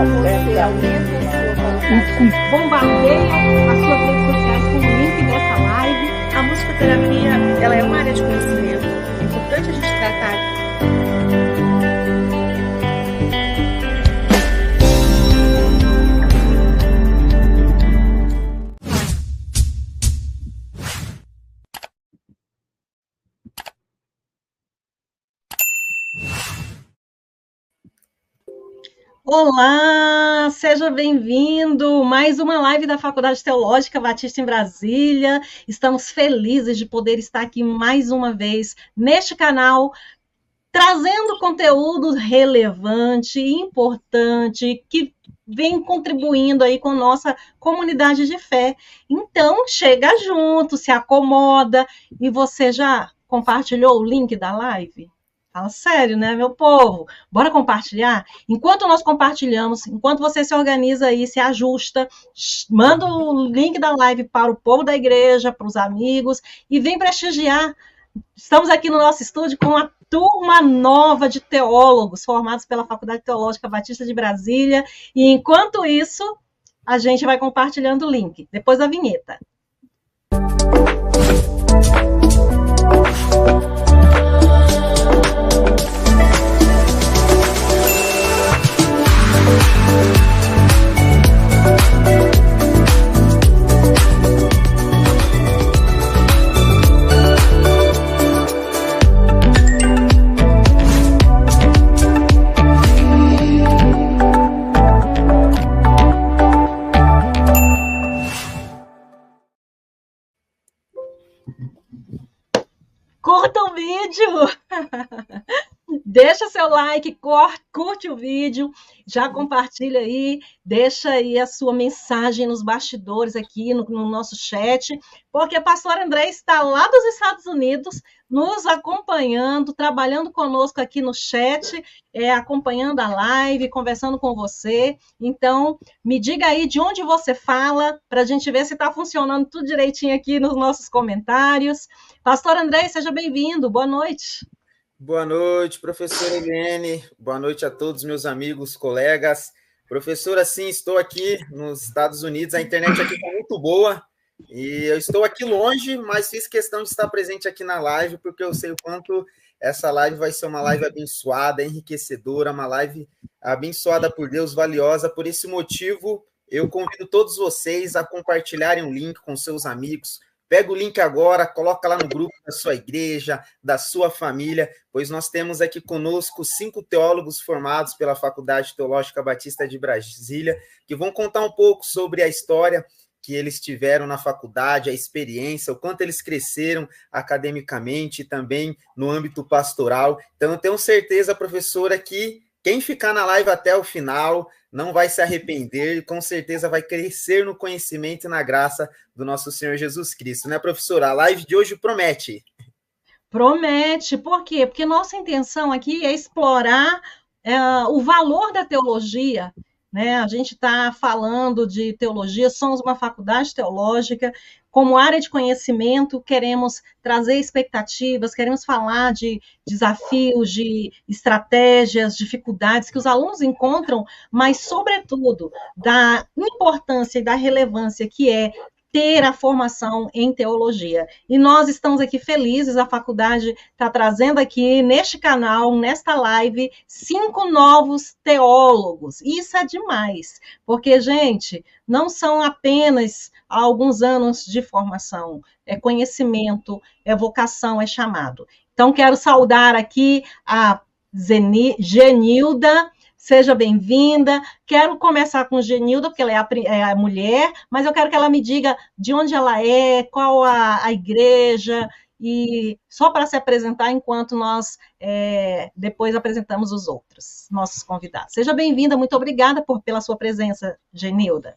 você aumenta a sua porcentagem, bombardeia as suas redes sociais com o link dessa live. A musicoterapia, ela é uma área de conhecimento. É importante a gente tratar. Olá, seja bem-vindo! Mais uma live da Faculdade Teológica Batista em Brasília. Estamos felizes de poder estar aqui mais uma vez neste canal, trazendo conteúdo relevante, importante, que vem contribuindo aí com nossa comunidade de fé. Então, chega junto, se acomoda. E você já compartilhou o link da live? Fala sério, né, meu povo? Bora compartilhar? Enquanto nós compartilhamos, enquanto você se organiza aí, se ajusta, manda o link da live para o povo da igreja, para os amigos, e vem prestigiar. Estamos aqui no nosso estúdio com uma turma nova de teólogos formados pela Faculdade Teológica Batista de Brasília. E enquanto isso, a gente vai compartilhando o link, depois da vinheta. Curta o vídeo! Deixa seu like, curte o vídeo, já compartilha aí, deixa aí a sua mensagem nos bastidores aqui no nosso chat, porque a pastora André está lá dos Estados Unidos, nos acompanhando, trabalhando conosco aqui no chat, acompanhando a live, conversando com você. Então, me diga aí de onde você fala, para a gente ver se está funcionando tudo direitinho aqui nos nossos comentários. Pastor André, seja bem-vindo, boa noite. Boa noite, professora Helene. Boa noite a todos meus amigos, colegas. Professora, sim, estou aqui nos Estados Unidos. A internet aqui está muito boa e eu estou aqui longe, mas fiz questão de estar presente aqui na live, porque eu sei o quanto essa live vai ser uma live abençoada, enriquecedora, uma live abençoada por Deus, valiosa. Por esse motivo, eu convido todos vocês a compartilharem o link com seus amigos. Pega o link agora, coloca lá no grupo da sua igreja, da sua família, pois nós temos aqui conosco 5 teólogos formados pela Faculdade Teológica Batista de Brasília, que vão contar um pouco sobre a história que eles tiveram na faculdade, a experiência, o quanto eles cresceram academicamente e também no âmbito pastoral. Então, eu tenho certeza, professora, que quem ficar na live até o final não vai se arrepender e com certeza vai crescer no conhecimento e na graça do nosso Senhor Jesus Cristo, né, professora? A live de hoje promete. Promete. Por quê? Porque nossa intenção aqui é explorar o valor da teologia, né? A gente está falando de teologia, somos uma faculdade teológica, como área de conhecimento, queremos trazer expectativas, queremos falar de desafios, de estratégias, dificuldades que os alunos encontram, mas, sobretudo, da importância e da relevância que é ter a formação em teologia. E nós estamos aqui felizes, a faculdade está trazendo aqui, neste canal, nesta live, 5 novos teólogos. Isso é demais, porque, gente, não são apenas alguns anos de formação, é conhecimento, é vocação, é chamado. Então, quero saudar aqui a Genilda. Seja bem-vinda. Quero começar com Genilda, porque ela é a mulher, mas eu quero que ela me diga de onde ela é, qual a igreja, e só para se apresentar enquanto nós depois apresentamos os outros, nossos convidados. Seja bem-vinda, muito obrigada pela sua presença, Genilda.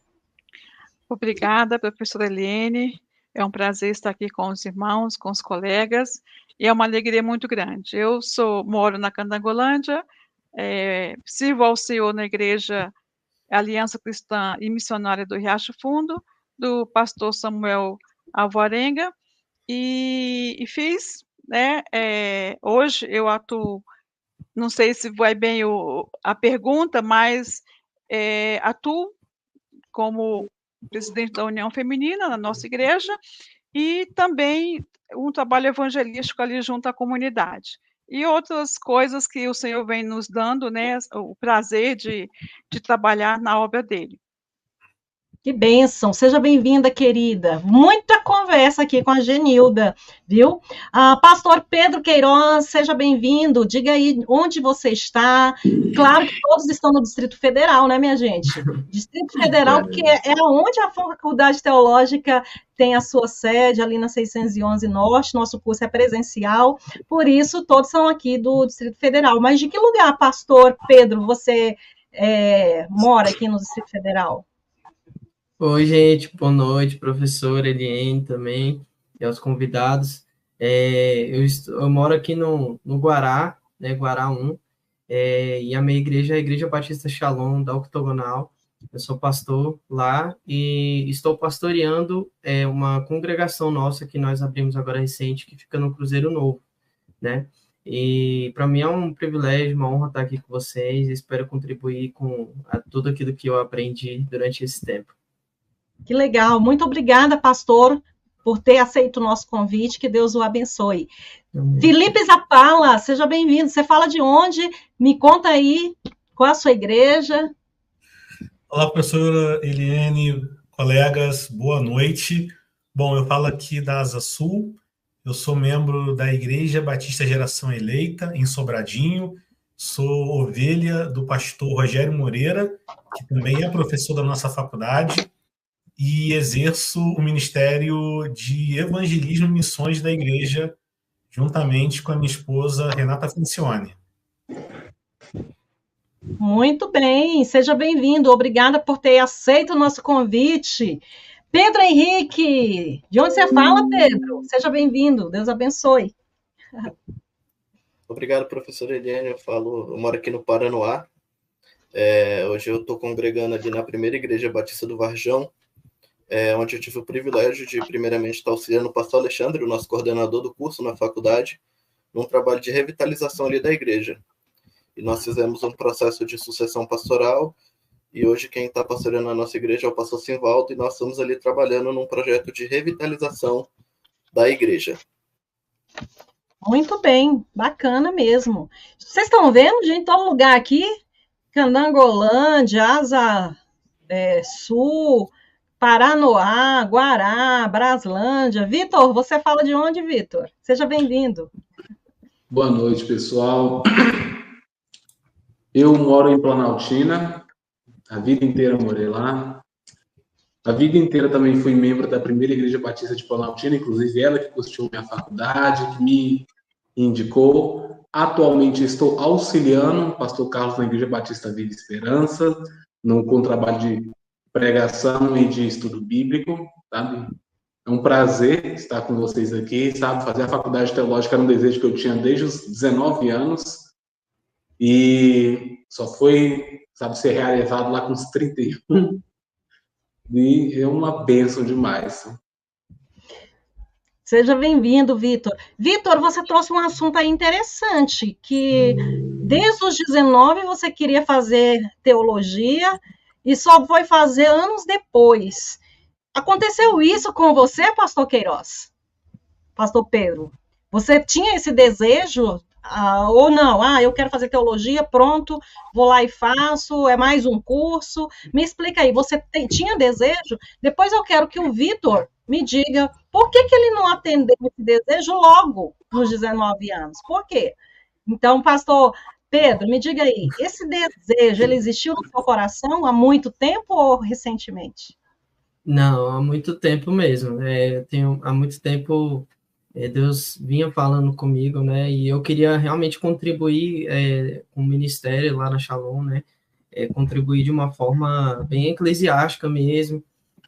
Obrigada, professora Helene. É um prazer estar aqui com os irmãos, com os colegas, e é uma alegria muito grande. Eu moro na Candangolândia, sirvo ao Senhor na igreja Aliança Cristã e Missionária do Riacho Fundo, do pastor Samuel Alvarenga, e fiz, né, hoje eu atuo, não sei se vai bem a pergunta, mas atuo como presidente da União Feminina na nossa igreja e também um trabalho evangelístico ali junto à comunidade. E outras coisas que o Senhor vem nos dando, né, o prazer de trabalhar na obra dele. Que bênção, seja bem-vinda, querida. Muita conversa aqui com a Genilda, viu? Pastor Pedro Queiroz, seja bem-vindo. Diga aí onde você está. Claro que todos estão no Distrito Federal, né, minha gente? Distrito Federal, porque é onde a Faculdade Teológica tem a sua sede, ali na 611 Norte. Nosso curso é presencial, por isso todos são aqui do Distrito Federal. Mas de que lugar, pastor Pedro, você mora aqui no Distrito Federal? Oi, gente, boa noite, professora Eliane também, e aos convidados. Eu moro aqui no Guará, né, Guará 1, e a minha igreja é a Igreja Batista Shalom, da Octogonal. Eu sou pastor lá e estou pastoreando uma congregação nossa que nós abrimos agora recente, que fica no Cruzeiro Novo, né? E para mim é um privilégio, uma honra estar aqui com vocês, espero contribuir com tudo aquilo que eu aprendi durante esse tempo. Que legal, muito obrigada, pastor, por ter aceito o nosso convite, que Deus o abençoe. Amém. Felipe Zapala, seja bem-vindo, você fala de onde? Me conta aí, qual a sua igreja? Olá, professora Eliane, colegas, boa noite. Bom, eu falo aqui da Asa Sul, eu sou membro da Igreja Batista Geração Eleita, em Sobradinho, sou ovelha do pastor Rogério Moreira, que também é professor da nossa faculdade, e exerço o Ministério de Evangelismo e Missões da Igreja, juntamente com a minha esposa, Renata Francione. Muito bem, seja bem-vindo. Obrigada por ter aceito o nosso convite. Pedro Henrique, de onde você fala, Pedro? Seja bem-vindo, Deus abençoe. Obrigado, professora Eliane. Eu moro aqui no Paranoá. Hoje eu estou congregando ali na primeira Igreja Batista do Varjão, onde eu tive o privilégio de, primeiramente, estar auxiliando o pastor Alexandre, o nosso coordenador do curso na faculdade, num trabalho de revitalização ali da igreja. E nós fizemos um processo de sucessão pastoral, e hoje quem está pastoreando a nossa igreja é o pastor Simvaldo, e nós estamos ali trabalhando num projeto de revitalização da igreja. Muito bem, bacana mesmo. Vocês estão vendo, gente, todo lugar aqui, Candangolândia, Asa Sul, Paranoá, Guará, Braslândia. Vitor, você fala de onde, Vitor? Seja bem-vindo. Boa noite, pessoal. Eu moro em Planaltina, a vida inteira morei lá. A vida inteira também fui membro da primeira Igreja Batista de Planaltina, inclusive ela que custeou minha faculdade, que me indicou. Atualmente estou auxiliando o pastor Carlos na Igreja Batista Vida e Esperança, com trabalho de pregação e de estudo bíblico, sabe? É um prazer estar com vocês aqui, sabe? Fazer a faculdade teológica era um desejo que eu tinha desde os 19 anos e só foi, sabe, ser realizado lá com os 31. E é uma bênção demais. Seja bem-vindo, Vitor. Vitor, você trouxe um assunto aí interessante, que desde os 19 você queria fazer teologia e só foi fazer anos depois. Aconteceu isso com você, pastor Queiroz? Pastor Pedro? Você tinha esse desejo ou não? Eu quero fazer teologia, pronto, vou lá e faço, é mais um curso. Me explica aí, você tinha desejo? Depois eu quero que o Vitor me diga por que ele não atendeu esse desejo logo nos 19 anos. Por quê? Então, pastor Pedro, me diga aí, esse desejo, ele existiu no seu coração há muito tempo ou recentemente? Não, há muito tempo mesmo. Há muito tempo Deus vinha falando comigo, né? E eu queria realmente contribuir com o ministério lá na Shalom, né? Contribuir de uma forma bem eclesiástica mesmo.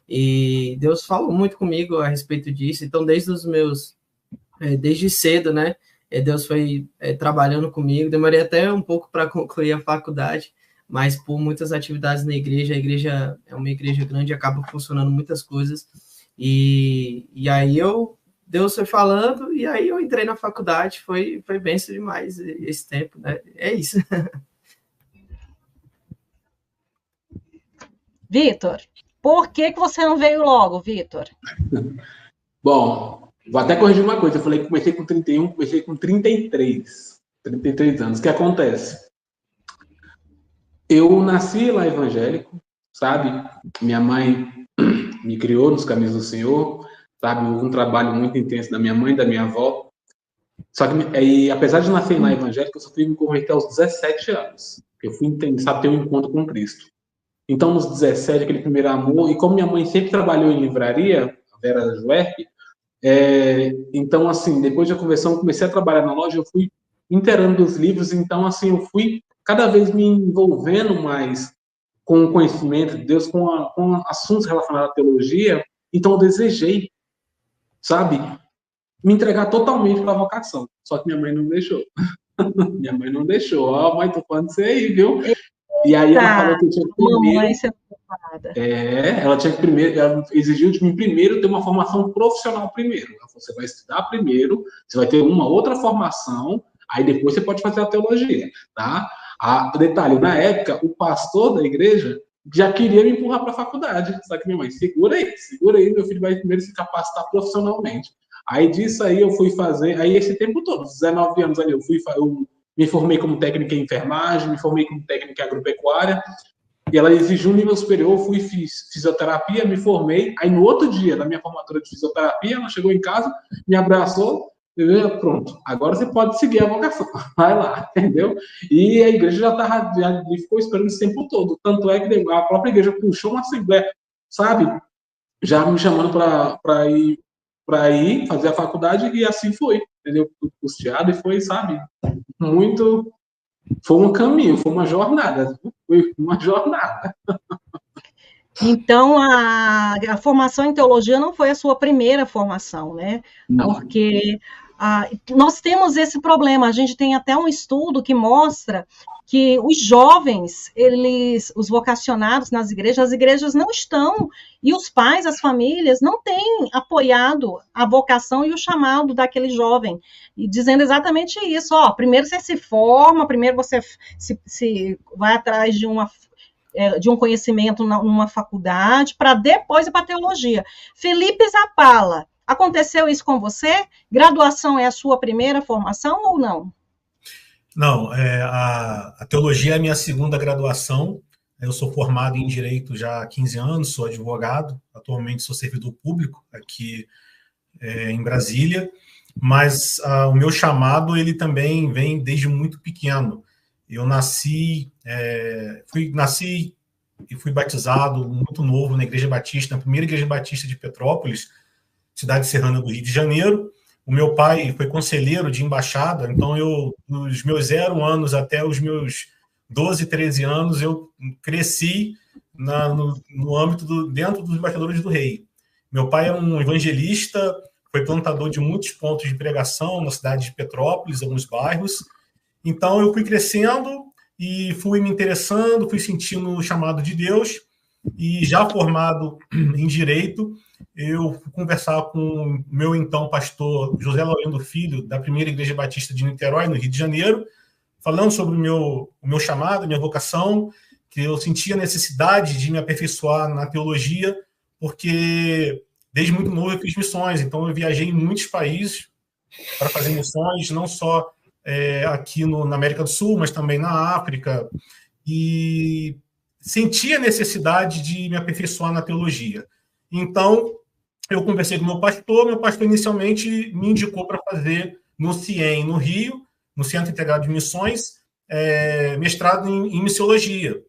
E Deus falou muito comigo a respeito disso. Então, desde cedo, né? Deus foi trabalhando comigo. Demorei até um pouco para concluir a faculdade, mas por muitas atividades na igreja, a igreja é uma igreja grande, acaba funcionando muitas coisas. E aí Deus foi falando, e aí eu entrei na faculdade, foi bênção demais esse tempo, né? É isso. Vitor, por que você não veio logo, Vitor? Bom, vou até corrigir uma coisa. Eu falei que comecei com 31, comecei com 33. 33 anos. O que acontece? Eu nasci lá evangélico, sabe? Minha mãe me criou nos caminhos do Senhor, sabe? Houve um trabalho muito intenso da minha mãe e da minha avó. Só que, apesar de nascer lá evangélico, eu só fui me converter aos 17 anos. Eu fui, sabe, ter um encontro com Cristo. Então, nos 17, aquele primeiro amor, e como minha mãe sempre trabalhou em livraria, a Vera Juerp, então, assim, depois da conversão, eu comecei a trabalhar na loja, eu fui inteirando dos livros, então, assim, eu fui cada vez me envolvendo mais com o conhecimento de Deus, com assuntos relacionados à teologia, então eu desejei, sabe, me entregar totalmente para a vocação, só que minha mãe não deixou. Minha mãe não deixou, ó, mãe, tô falando isso aí, viu? E aí ela falou que eu tinha que primeiro, ela exigiu de mim primeiro ter uma formação profissional primeiro. Ela falou, você vai estudar primeiro, você vai ter uma outra formação, aí depois você pode fazer a teologia, tá? Detalhe, na época, o pastor da igreja já queria me empurrar para a faculdade, só que minha mãe, segura aí, meu filho vai primeiro se capacitar profissionalmente. Aí disso aí eu fui fazer, aí esse tempo todo, 19 anos ali, eu me formei como técnica em enfermagem, me formei como técnica em agropecuária, e ela exigiu um nível superior, fiz fisioterapia, me formei, aí no outro dia da minha formatura de fisioterapia, ela chegou em casa, me abraçou, pronto, agora você pode seguir a vocação, vai lá, entendeu? E a igreja já ficou esperando esse tempo todo, tanto é que a própria igreja puxou uma assembleia, sabe, já me chamando para ir fazer a faculdade, e assim foi, entendeu? Tudo custeado, e foi, sabe, foi um caminho, foi uma jornada. Então, a formação em teologia não foi a sua primeira formação, né? Não. Porque nós temos esse problema, a gente tem até um estudo que mostra que os jovens, os vocacionados nas igrejas, as igrejas não estão, e os pais, as famílias, não têm apoiado a vocação e o chamado daquele jovem, e dizendo exatamente isso, primeiro você se forma, primeiro você se vai atrás de um conhecimento numa faculdade, para depois ir para a teologia. Felipe Zapala, aconteceu isso com você? Graduação é a sua primeira formação ou não? Não, a teologia é a minha segunda graduação. Eu sou formado em Direito já há 15 anos, sou advogado, atualmente sou servidor público aqui em Brasília, mas o meu chamado ele também vem desde muito pequeno. Eu nasci e fui batizado muito novo na Igreja Batista, na primeira Igreja Batista de Petrópolis, cidade serrana do Rio de Janeiro. O meu pai foi conselheiro de embaixada, então nos meus 0 anos até os meus 12, 13 anos, eu cresci no âmbito dentro dos embaixadores do rei. Meu pai é um evangelista, foi plantador de muitos pontos de pregação na cidade de Petrópolis, alguns bairros. Então, eu fui crescendo e fui me interessando, fui sentindo o chamado de Deus, e já formado em Direito, eu fui conversar com o meu então pastor José Laurindo Filho, da primeira Igreja Batista de Niterói, no Rio de Janeiro, falando sobre o meu chamado, a minha vocação, que eu sentia a necessidade de me aperfeiçoar na teologia, porque desde muito novo eu fiz missões, então eu viajei em muitos países para fazer missões, não só aqui na América do Sul, mas também na África, e senti a necessidade de me aperfeiçoar na teologia. Então, eu conversei com meu pastor inicialmente me indicou para fazer no CIEM, no Rio, no Centro Integrado de Missões, mestrado em missiologia.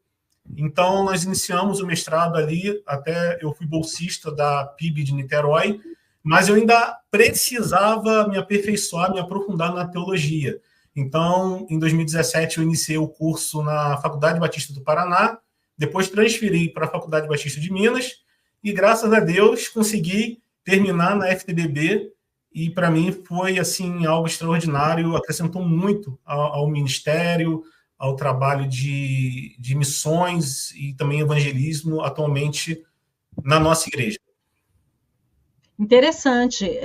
Então, nós iniciamos o mestrado ali, até eu fui bolsista da PIB de Niterói, mas eu ainda precisava me aperfeiçoar, me aprofundar na teologia. Então, em 2017, eu iniciei o curso na Faculdade Batista do Paraná, depois transferi para a Faculdade Batista de Minas, e graças a Deus consegui terminar na FTBB, e para mim foi assim algo extraordinário, acrescentou muito ao ministério, ao trabalho de missões e também evangelismo atualmente na nossa igreja. Interessante.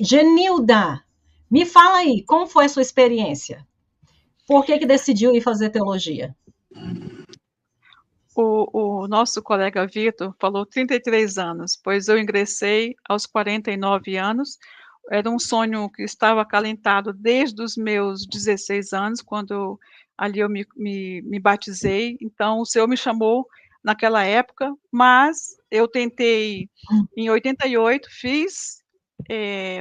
Genilda, me fala aí, como foi a sua experiência? Por que decidiu ir fazer teologia? O o nosso colega Vitor falou 33 anos, pois eu ingressei aos 49 anos. Era um sonho que estava acalentado desde os meus 16 anos, quando ali eu me batizei. Então, o Senhor me chamou naquela época, mas eu tentei, em 88, fiz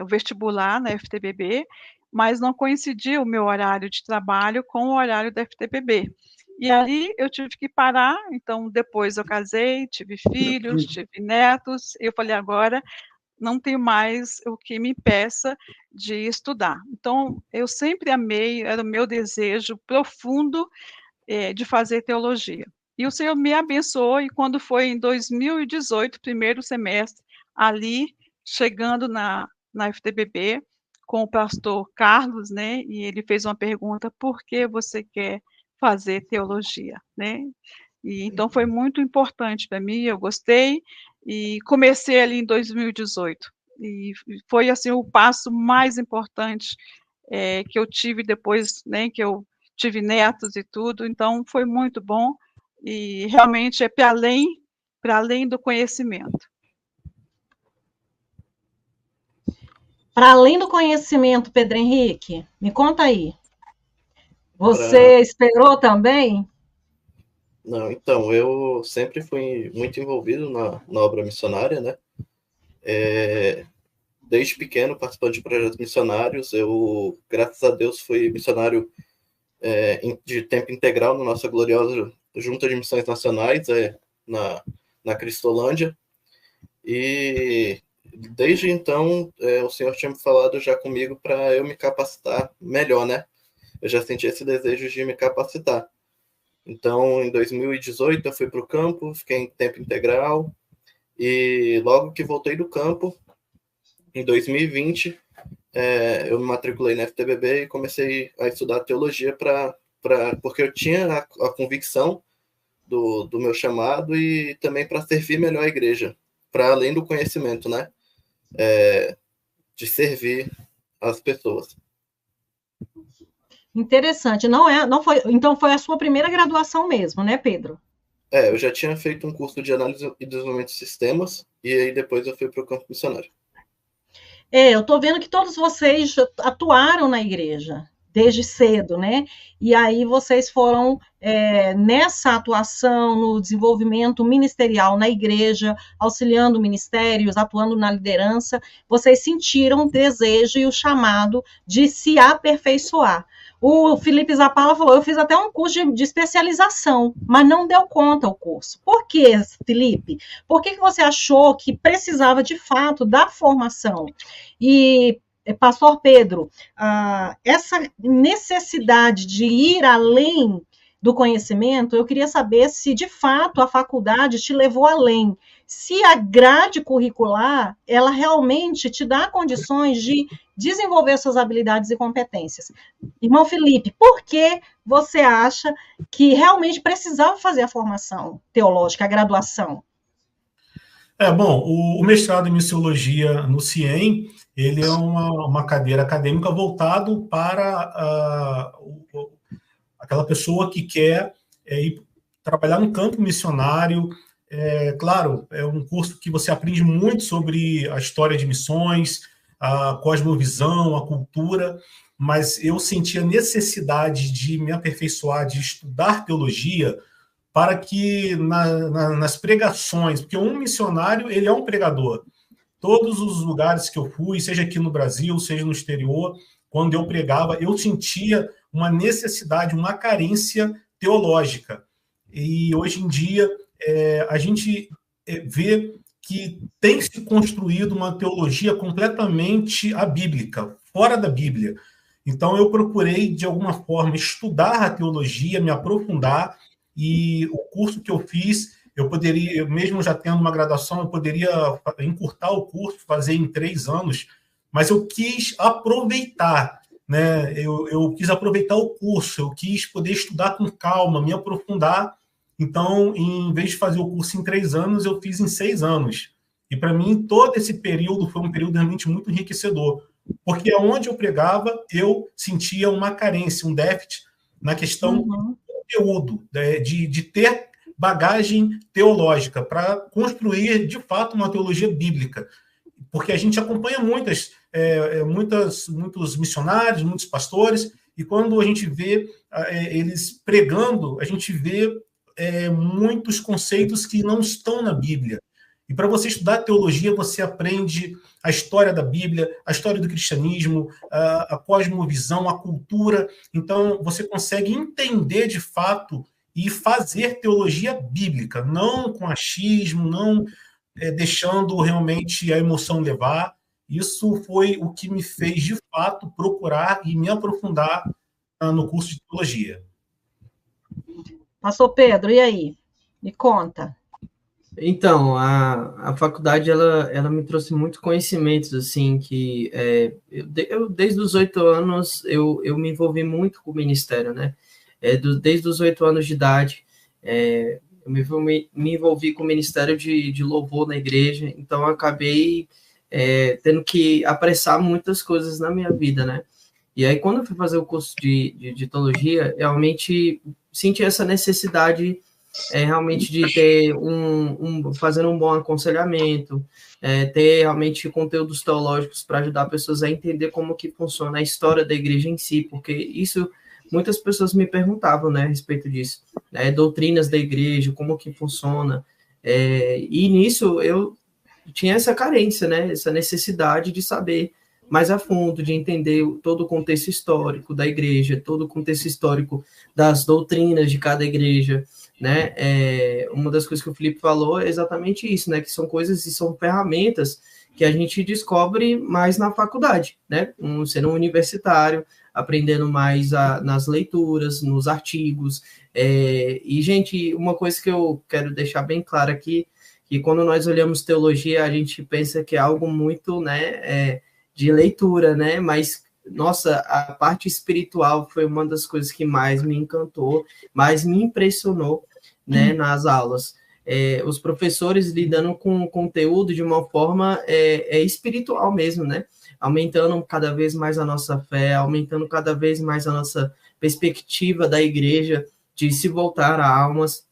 o vestibular na FTBB, mas não coincidiu o meu horário de trabalho com o horário da FTBB. E ali eu tive que parar, então depois eu casei, tive filhos, tive netos, eu falei, agora não tenho mais o que me impeça de estudar. Então, eu sempre amei, era o meu desejo profundo de fazer teologia. E o Senhor me abençoou, e quando foi em 2018, primeiro semestre, ali, chegando na FTBB, com o pastor Carlos, né, e ele fez uma pergunta, por que você quer fazer teologia, né? E então foi muito importante para mim, eu gostei, e comecei ali em 2018. E foi assim o passo mais importante que eu tive depois, né, que eu tive netos e tudo, então foi muito bom, e realmente é para além do conhecimento. Para além do conhecimento, Pedro Henrique, me conta aí. Você esperou também? Não, então, eu sempre fui muito envolvido na obra missionária, né? Desde pequeno, participando de projetos missionários, eu, graças a Deus, fui missionário de tempo integral na nossa gloriosa Junta de Missões Nacionais, na Cristolândia, e desde então, o Senhor tinha me falado já comigo para eu me capacitar melhor, né? Eu já senti esse desejo de me capacitar. Então, em 2018, eu fui para o campo, fiquei em tempo integral, e logo que voltei do campo, em 2020, eu me matriculei na FTBB e comecei a estudar teologia porque eu tinha a convicção do meu chamado e também para servir melhor a igreja, para além do conhecimento, né? De servir as pessoas. Interessante. Então foi a sua primeira graduação mesmo, né, Pedro? Eu já tinha feito um curso de análise e desenvolvimento de sistemas, e aí depois eu fui para o campo missionário. Eu estou vendo que todos vocês atuaram na igreja desde cedo, né? E aí vocês foram nessa atuação no desenvolvimento ministerial na igreja, auxiliando ministérios, atuando na liderança, vocês sentiram o desejo e o chamado de se aperfeiçoar. O Felipe Zapala falou, eu fiz até um curso de especialização, mas não deu conta o curso. Por quê, Felipe? Por que você achou que precisava, de fato, da formação? E, pastor Pedro, essa necessidade de ir além do conhecimento, eu queria saber se, de fato, a faculdade te levou além. Se a grade curricular, ela realmente te dá condições de desenvolver suas habilidades e competências. Irmão Felipe, por que você acha que realmente precisava fazer a formação teológica, a graduação? Bom, o mestrado em missiologia no CIEM, ele é uma cadeira acadêmica voltado para aquela pessoa que quer ir trabalhar no campo missionário. Claro, é um curso que você aprende muito sobre a história de missões, a cosmovisão, a cultura, mas eu senti a necessidade de me aperfeiçoar, de estudar teologia, para que nas pregações, porque um missionário, ele é um pregador. Todos os lugares que eu fui, seja aqui no Brasil, seja no exterior, quando eu pregava, eu sentia uma necessidade, uma carência teológica. E hoje em dia, a gente vê que tem se construído uma teologia completamente abíblica, fora da Bíblia. Então, eu procurei, de alguma forma, estudar a teologia, me aprofundar, e o curso que eu fiz, eu mesmo já tendo uma graduação, eu poderia encurtar o curso, fazer em 3 anos, mas eu quis aproveitar, né? Eu quis aproveitar o curso, eu quis poder estudar com calma, me aprofundar. Então, em vez de fazer o curso em 3 anos, eu fiz em 6 anos. E, para mim, todo esse período foi um período realmente muito enriquecedor, porque onde eu pregava, eu sentia uma carência, um déficit na questão do conteúdo, de ter bagagem teológica, para construir, de fato, uma teologia bíblica. Porque a gente acompanha muitos missionários, muitos pastores, e quando a gente vê eles pregando, a gente vê muitos conceitos que não estão na Bíblia. E para você estudar teologia, você aprende a história da Bíblia, a história do cristianismo, a cosmovisão, a cultura. Então, você consegue entender de fato e fazer teologia bíblica, não com achismo, não deixando realmente a emoção levar. Isso foi o que me fez, de fato, procurar e me aprofundar no curso de teologia. Pastor Pedro, e aí? Me conta. Então, a faculdade, ela me trouxe muitos conhecimentos, assim, que eu desde os 8 anos, eu me envolvi muito com o ministério, né? Desde os 8 anos de idade, eu me envolvi com o ministério de louvor na igreja, então eu acabei tendo que apressar muitas coisas na minha vida, né? E aí, quando eu fui fazer o curso de teologia, realmente senti essa necessidade realmente de ter fazer um bom aconselhamento, ter realmente conteúdos teológicos para ajudar pessoas a entender como que funciona a história da igreja em si, porque isso, muitas pessoas me perguntavam, né, a respeito disso, doutrinas da igreja, como que funciona, e nisso eu tinha essa carência, né, essa necessidade de saber mais a fundo, de entender todo o contexto histórico da igreja, todo o contexto histórico das doutrinas de cada igreja, né? Uma das coisas que o Felipe falou é exatamente isso, né? Que são coisas e são ferramentas que a gente descobre mais na faculdade, né? Sendo um universitário, aprendendo mais nas leituras, nos artigos. E, gente, uma coisa que eu quero deixar bem claro aqui, que quando nós olhamos teologia, a gente pensa que é algo muito, né, de leitura, né? Mas, nossa, a parte espiritual foi uma das coisas que mais me encantou, mais me impressionou, né, nas aulas. Os professores lidando com o conteúdo de uma forma espiritual mesmo, né? Aumentando cada vez mais a nossa fé, aumentando cada vez mais a nossa perspectiva da igreja, de se voltar a almas,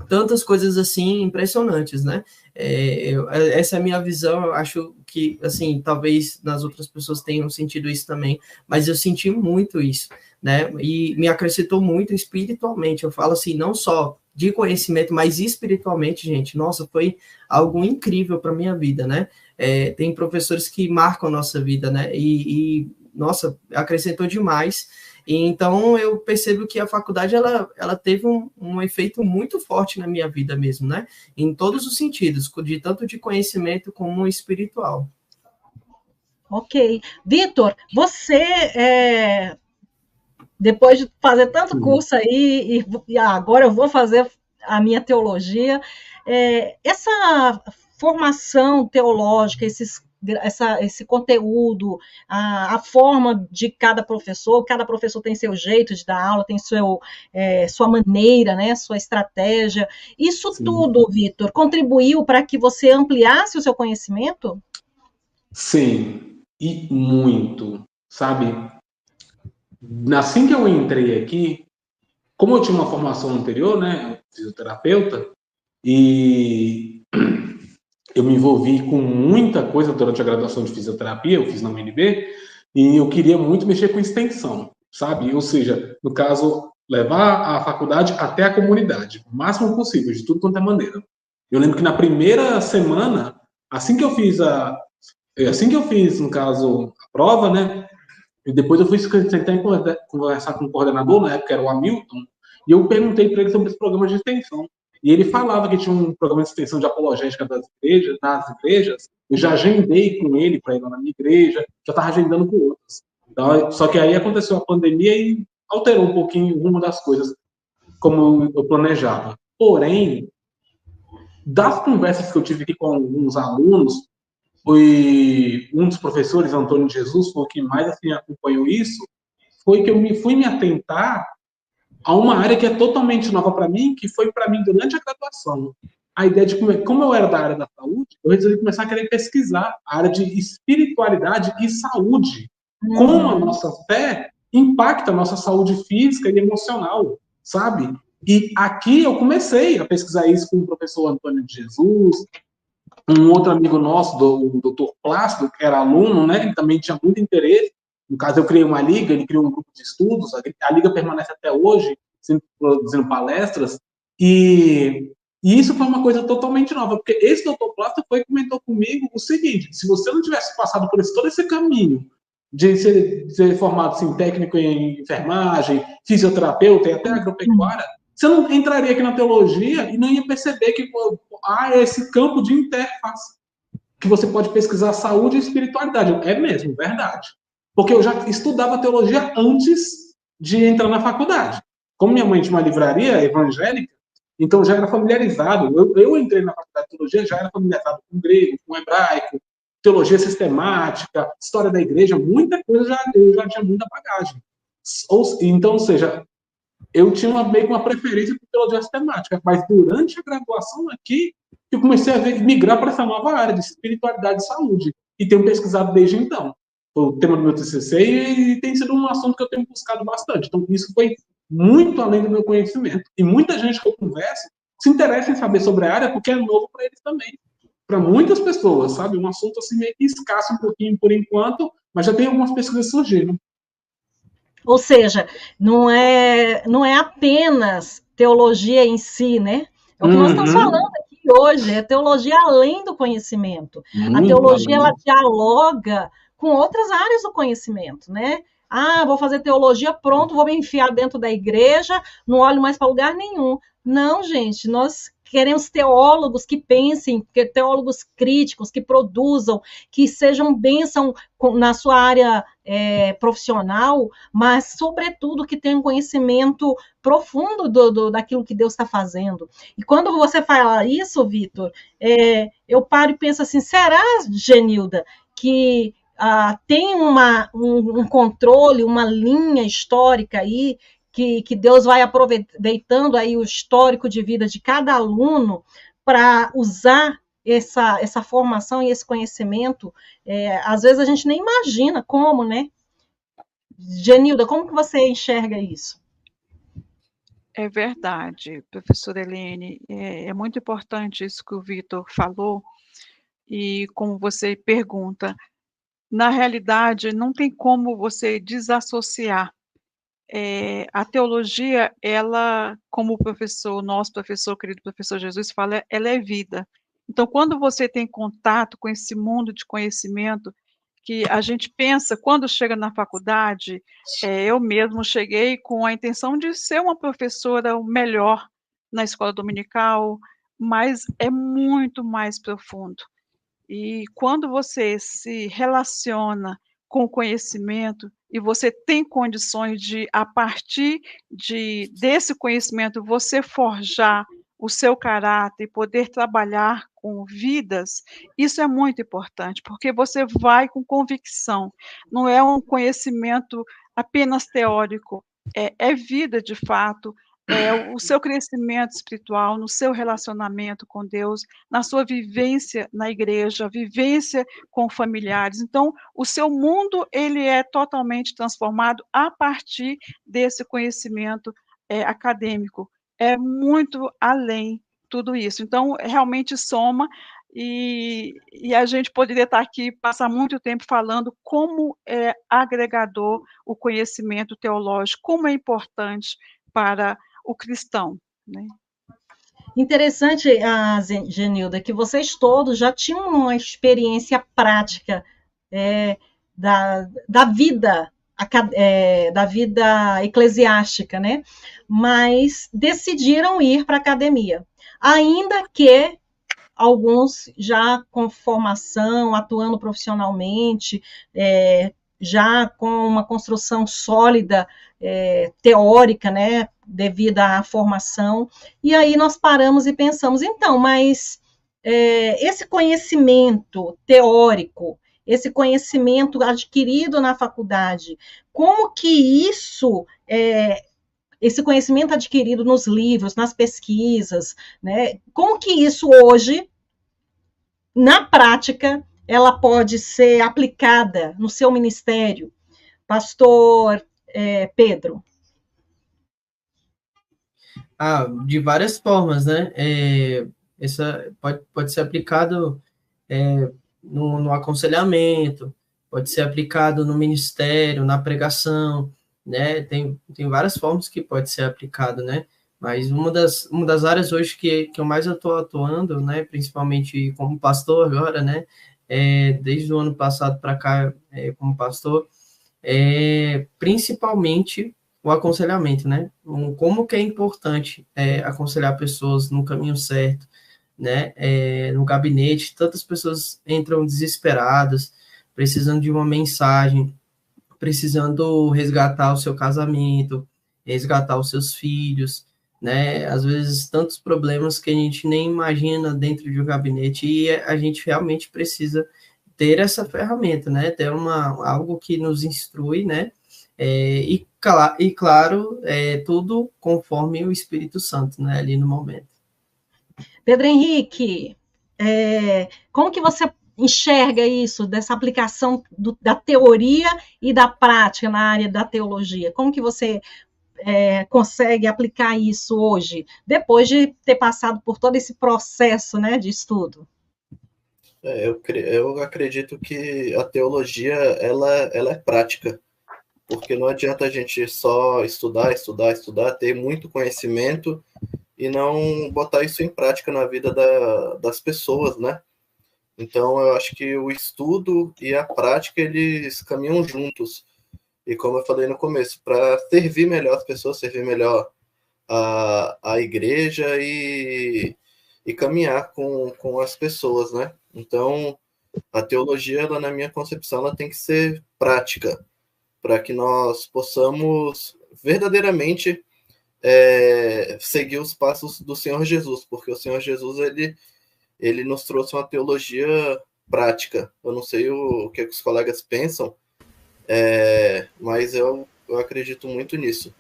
tantas coisas assim impressionantes, né? Essa é a minha visão. Eu acho que, assim, talvez nas outras pessoas tenham sentido isso também, mas eu senti muito isso, né? E me acrescentou muito espiritualmente. Eu falo assim, não só de conhecimento, mas espiritualmente, gente. Nossa, foi algo incrível para minha vida, né? Tem professores que marcam a nossa vida, né? E nossa, acrescentou demais. E então eu percebo que a faculdade ela teve um efeito muito forte na minha vida mesmo, né? Em todos os sentidos, tanto de conhecimento como espiritual. Ok. Vitor, você, depois de fazer tanto curso aí, e agora eu vou fazer a minha teologia, essa formação teológica, esse conteúdo, a forma de cada professor tem seu jeito de dar aula, tem sua maneira, né, sua estratégia. Isso Sim. Tudo, Vitor, contribuiu para que você ampliasse o seu conhecimento? Sim, e muito, sabe? Assim que eu entrei aqui, como eu tinha uma formação anterior, né, fisioterapeuta, e eu me envolvi com muita coisa durante a graduação de fisioterapia, eu fiz na UNB, e eu queria muito mexer com extensão, sabe? Ou seja, no caso, levar a faculdade até a comunidade, o máximo possível, de tudo quanto é maneira. Eu lembro que na primeira semana, assim que eu fiz, no caso, a prova, né? E depois eu fui sentar e conversar com o coordenador, na época era o Hamilton, e eu perguntei para ele sobre esse programa de extensão. E ele falava que tinha um programa de extensão de apologética das igrejas. Eu já agendei com ele para ir lá na minha igreja, já estava agendando com outras. Então, só que aí aconteceu a pandemia e alterou um pouquinho o rumo das coisas, como eu planejava. Porém, das conversas que eu tive aqui com alguns alunos, um dos professores, Antônio Jesus, foi o que mais assim, acompanhou isso, foi que eu fui me atentar a uma área que é totalmente nova para mim, que foi para mim durante a graduação. A ideia de como eu era da área da saúde, eu resolvi começar a querer pesquisar a área de espiritualidade e saúde. Como a nossa fé impacta a nossa saúde física e emocional, sabe? E aqui eu comecei a pesquisar isso com o professor Antônio de Jesus, um outro amigo nosso, o doutor Plácido, que era aluno, né? Ele também tinha muito interesse. No caso, eu criei uma liga, ele criou um grupo de estudos, a liga permanece até hoje, sempre produzindo palestras, e isso foi uma coisa totalmente nova, porque esse doutor Plácido foi e comentou comigo o seguinte: se você não tivesse passado por todo esse caminho de ser formado assim, técnico em enfermagem, fisioterapeuta e até agropecuária, você não entraria aqui na teologia e não ia perceber que há esse campo de interface, que você pode pesquisar saúde e espiritualidade. É mesmo, verdade. Porque eu já estudava teologia antes de entrar na faculdade. Como minha mãe tinha uma livraria evangélica, então já era familiarizado. Eu entrei na faculdade de teologia, já era familiarizado com grego, com hebraico, teologia sistemática, história da igreja, muita coisa eu já tinha muita bagagem. Então, ou seja, eu tinha meio que uma preferência por teologia sistemática, mas durante a graduação aqui, eu comecei a migrar para essa nova área de espiritualidade e saúde, e tenho pesquisado desde então. Foi o tema do meu TCC e tem sido um assunto que eu tenho buscado bastante. Então, isso foi muito além do meu conhecimento. E muita gente que eu converso se interessa em saber sobre a área porque é novo para eles também. Para muitas pessoas, sabe? Um assunto assim meio que escasso um pouquinho por enquanto, mas já tem algumas pesquisas surgindo. Ou seja, não é apenas teologia em si, né? É o que nós estamos falando aqui hoje, é teologia além do conhecimento. A teologia, ela dialoga com outras áreas do conhecimento, né? Ah, vou fazer teologia, pronto, vou me enfiar dentro da igreja, não olho mais para lugar nenhum. Não, gente, nós queremos teólogos que pensem, teólogos críticos, que produzam, que sejam bênção na sua área profissional, mas, sobretudo, que tenham conhecimento profundo daquilo que Deus está fazendo. E quando você fala isso, Vitor, eu paro e penso assim, será, Genilda, que tem um controle, uma linha histórica aí, que Deus vai aproveitando aí o histórico de vida de cada aluno para usar essa formação e esse conhecimento? Às vezes a gente nem imagina como, né? Genilda, como que você enxerga isso? É verdade, professora Helene, é muito importante isso que o Vitor falou, e como você pergunta, na realidade não tem como você desassociar. A teologia, ela, como o nosso professor, querido professor Jesus fala, ela é vida. Então, quando você tem contato com esse mundo de conhecimento, que a gente pensa, quando chega na faculdade, eu mesmo cheguei com a intenção de ser uma professora melhor na escola dominical, mas é muito mais profundo. E quando você se relaciona com o conhecimento e você tem condições de, a partir desse conhecimento, você forjar o seu caráter e poder trabalhar com vidas, isso é muito importante, porque você vai com convicção, não é um conhecimento apenas teórico, é vida de fato, o seu crescimento espiritual, no seu relacionamento com Deus, na sua vivência na igreja, vivência com familiares. Então, o seu mundo, ele é totalmente transformado a partir desse conhecimento acadêmico. É muito além tudo isso. Então, realmente soma, e a gente poderia estar aqui, passar muito tempo falando como é agregador o conhecimento teológico, como é importante para o cristão, né? Interessante, Genilda, que vocês todos já tinham uma experiência prática da vida eclesiástica, né? Mas decidiram ir para a academia, ainda que alguns já com formação, atuando profissionalmente, já com uma construção sólida, teórica, né, devido à formação, e aí nós paramos e pensamos, então, mas esse conhecimento teórico, esse conhecimento adquirido na faculdade, como que esse conhecimento adquirido nos livros, nas pesquisas, né, como que isso hoje, na prática, ela pode ser aplicada no seu ministério? Pastor Pedro. De várias formas, né? Essa pode ser aplicado no aconselhamento, pode ser aplicado no ministério, na pregação, né? Tem várias formas que pode ser aplicado, né? Mas uma das áreas hoje que eu mais estou atuando, né? Principalmente como pastor agora, né? Desde o ano passado para cá, como pastor, principalmente o aconselhamento, né? Como que é importante aconselhar pessoas no caminho certo, né? No gabinete, tantas pessoas entram desesperadas, precisando de uma mensagem, precisando resgatar o seu casamento, resgatar os seus filhos, né? Às vezes, tantos problemas que a gente nem imagina dentro de um gabinete, e a gente realmente precisa ter essa ferramenta, né? Ter algo que nos instrui, né? E claro, tudo conforme o Espírito Santo, né? Ali no momento. Pedro Henrique, como que você enxerga isso, dessa aplicação da teoria e da prática na área da teologia? Como que você consegue aplicar isso hoje, depois de ter passado por todo esse processo, né, de estudo? Eu acredito que a teologia ela é prática, porque não adianta a gente só estudar, ter muito conhecimento e não botar isso em prática na vida das pessoas, né? Então, eu acho que o estudo e a prática, eles caminham juntos. E como eu falei no começo, para servir melhor as pessoas, servir melhor a igreja e caminhar com as pessoas, né? Então, a teologia, ela, na minha concepção, ela tem que ser prática, para que nós possamos verdadeiramente seguir os passos do Senhor Jesus, porque o Senhor Jesus, ele nos trouxe uma teologia prática. Eu não sei o que os colegas pensam, mas eu acredito muito nisso.